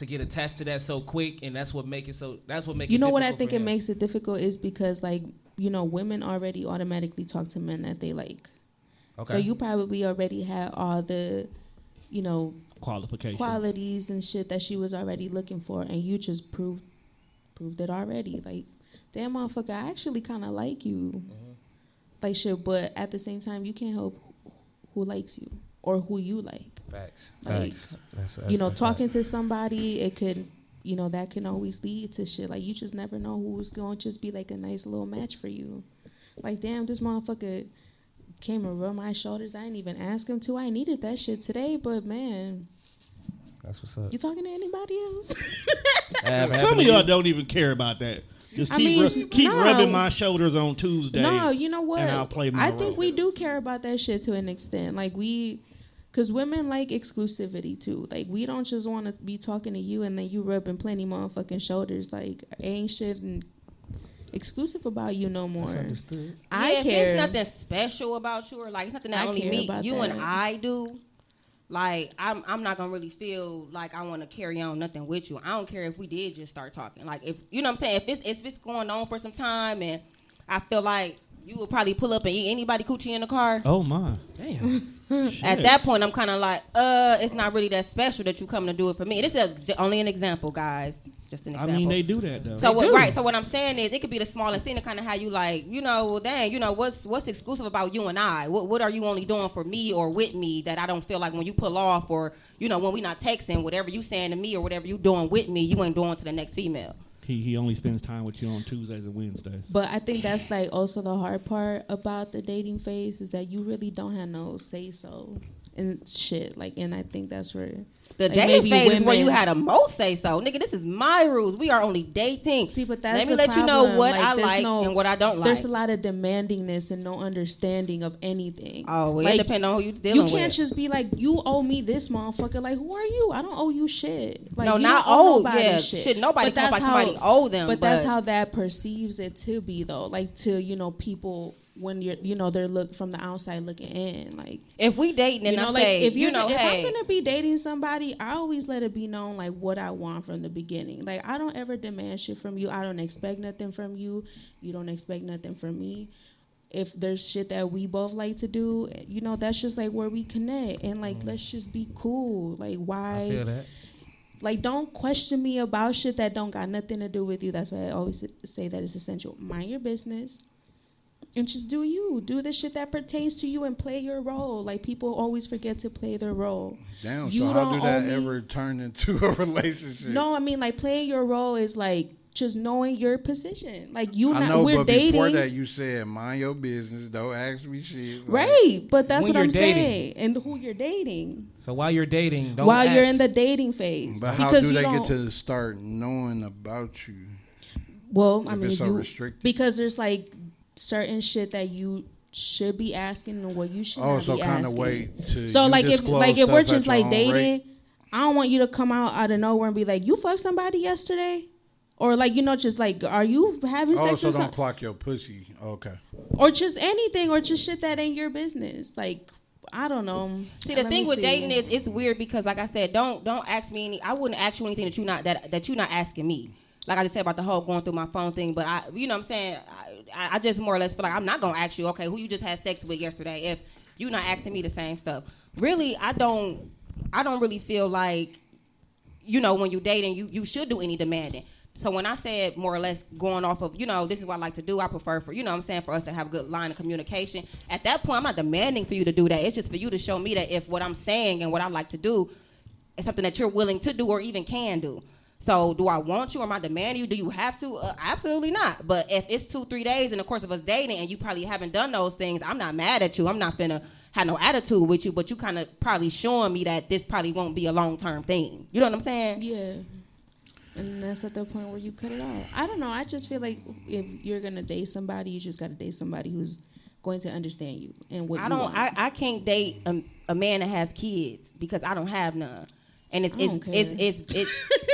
get attached to that so quick, and that's what make it so. That's what make You it know what I difficult think for it him. makes it difficult is because like, you know, women already automatically talk to men that they like. Okay. So you probably already had all the, you know, Qualification. qualities and shit that she was already looking for, and you just proved it already. Like, damn motherfucker, I actually kind of like you. Like shit, but at the same time, you can't help who likes you or who you like. Facts. Like, Facts. That's You know, that's talking facts. to somebody, it could, you know, that can always lead to shit. Like, you just never know who's going to just be like a nice little match for you. Like, damn, this motherfucker came and rubbed my shoulders. I didn't even ask him to. I needed that shit today, but man, That's what's up. you talking to anybody else? Some of y'all don't even care about that. Just I keep, mean, keep no. rubbing my shoulders on Tuesday. No, you know what? And I'll play my I role. think we do care about that shit to an extent. Like, Because women like exclusivity too. Like, we don't just want to be talking to you and then you rubbing plenty motherfucking shoulders. Like, ain't shit exclusive about you no more. That's understood. I care. If there's nothing special about you, or like it's nothing that only me, you, and I do. Like, I'm not gonna really feel like I want to carry on nothing with you. I don't care if we did just start talking. Like, if you know what I'm saying, if it's going on for some time, and I feel like you would probably pull up and eat anybody coochie in the car. Oh my, damn. At that point, I'm kind of like, it's not really that special that you come to do it for me. This is only an example, guys. Just an example. I mean, they do that though. So right. So what I'm saying is, it could be the smallest thing to kind of how you like, well, dang, what's exclusive about you and I? What are you only doing for me or with me that I don't feel like when you pull off, or when we not texting, whatever you saying to me or whatever you doing with me, you ain't doing to the next female. He only spends time with you on Tuesdays and Wednesdays. But I think that's like also the hard part about the dating phase is that you really don't have no say so and shit. Like, and I think that's where the dating phase is where you had a most say so. Nigga, this is my rules. We are only dating. See, but that's let me let you know what I like and what I don't like. There's a lot of demandingness and no understanding of anything. Oh, well, it depends on who you dealing with. You can't just be like, you owe me this, motherfucker. Like, who are you? I don't owe you shit. Like, no, not owe. Yeah, shit. Nobody feels like somebody owe them. But that's how that perceives it to be, though. Like, to people. When you're, they're look from the outside looking in. Like, if we dating and I like, say, if I'm hey, gonna be dating somebody, I always let it be known like what I want from the beginning. Like, I don't ever demand shit from you. I don't expect nothing from you. You don't expect nothing from me. If there's shit that we both like to do, that's just like where we connect and like let's just be cool. Like, why? I feel that. Like, don't question me about shit that don't got nothing to do with you. That's why I always say that it's essential. Mind your business. And just do you. Do the shit that pertains to you and play your role. Like, people always forget to play their role. Damn, so how do that ever turn into a relationship? No, I mean, like, playing your role is, like, just knowing your position. Like, we're dating. Before that, you said, mind your business. Don't ask me shit. Like, right, but that's what I'm saying. And who you're dating. So while you're dating, don't While ask. you're in the dating phase. But how do they get to start knowing about you? Well, I mean, it's so restricted. Because there's, like, certain shit that you should be asking and what you should not be asking. Oh, so kind of wait to so like if we're just like dating, I don't want you to come out of nowhere and be like, you fucked somebody yesterday, or like just like, are you having sex? Oh, so don't clock your pussy. Okay. Or just anything, or just shit that ain't your business. Like, I don't know. See, the thing with dating is it's weird because, like I said, don't ask me I wouldn't ask you anything that you're not asking me. Like I just said about the whole going through my phone thing, but what I'm saying, I just more or less feel like I'm not gonna ask you, okay, who you just had sex with yesterday, if you're not asking me the same stuff. Really, I don't really feel like, when you're dating, you should do any demanding. So when I said more or less going off of, this is what I like to do, I prefer for, for us to have a good line of communication. At that point, I'm not demanding for you to do that. It's just for you to show me that if what I'm saying and what I like to do is something that you're willing to do or even can do. So do I want you or am I demanding you? Do you have to? Absolutely not. But if it's 2-3 days in the course of us dating and you probably haven't done those things, I'm not mad at you. I'm not finna have no attitude with you, but you kind of probably showing me that this probably won't be a long-term thing. You know what I'm saying? Yeah. And that's at the point where you cut it off. I don't know. I just feel like if you're going to date somebody, you just got to date somebody who's going to understand you and what you want. I can't date a man that has kids because I don't have none. And it's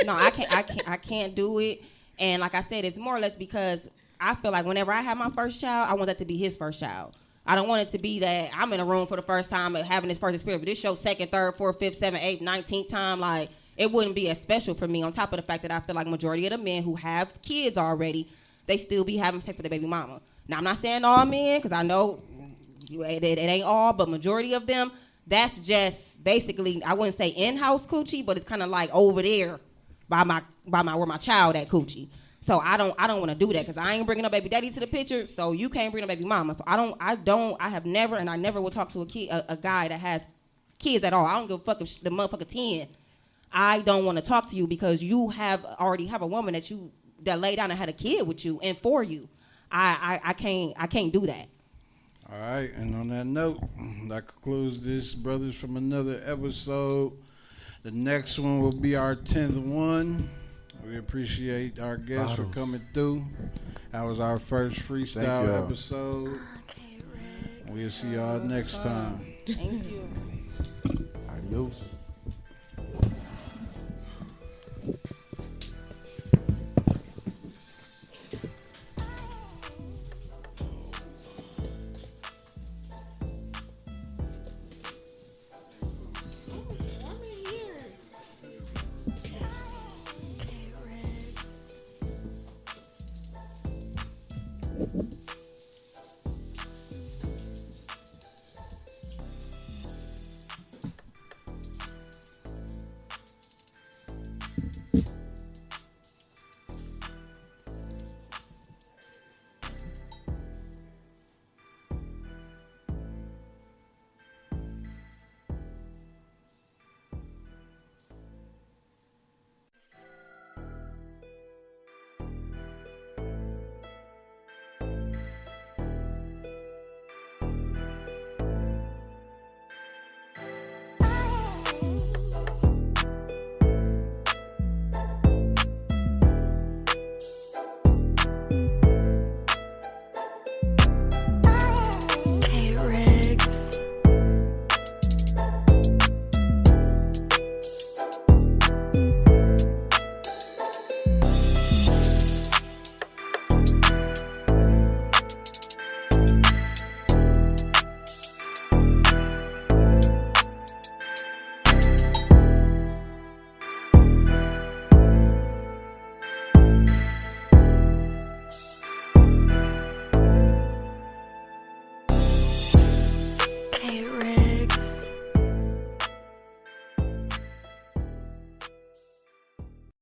no, I can't do it. And like I said, it's more or less because I feel like whenever I have my first child, I want that to be his first child. I don't want it to be that I'm in a room for the first time having this first experience, but this your second, third, fourth, fifth, seventh, eighth, 19th time. Like, it wouldn't be as special for me, on top of the fact that I feel like majority of the men who have kids already, they still be having sex with their baby mama. Now, I'm not saying all men, because I know it ain't all, but majority of them, that's just basically, I wouldn't say in-house coochie, but it's kind of like over there by my where my child at coochie. So I don't want to do that because I ain't bringing no baby daddy to the picture, so you can't bring no baby mama. So I have never, and I never will talk to a guy that has kids at all. I don't give a fuck if the motherfucker 10. I don't want to talk to you because you already have a woman that laid down and had a kid with you and for you. I can't do that. All right, and on that note, that concludes this Brothers from Another episode. The next one will be our 10th one. We appreciate our guests for coming through. That was our first freestyle episode. We'll see y'all next time. Thank you. Adios.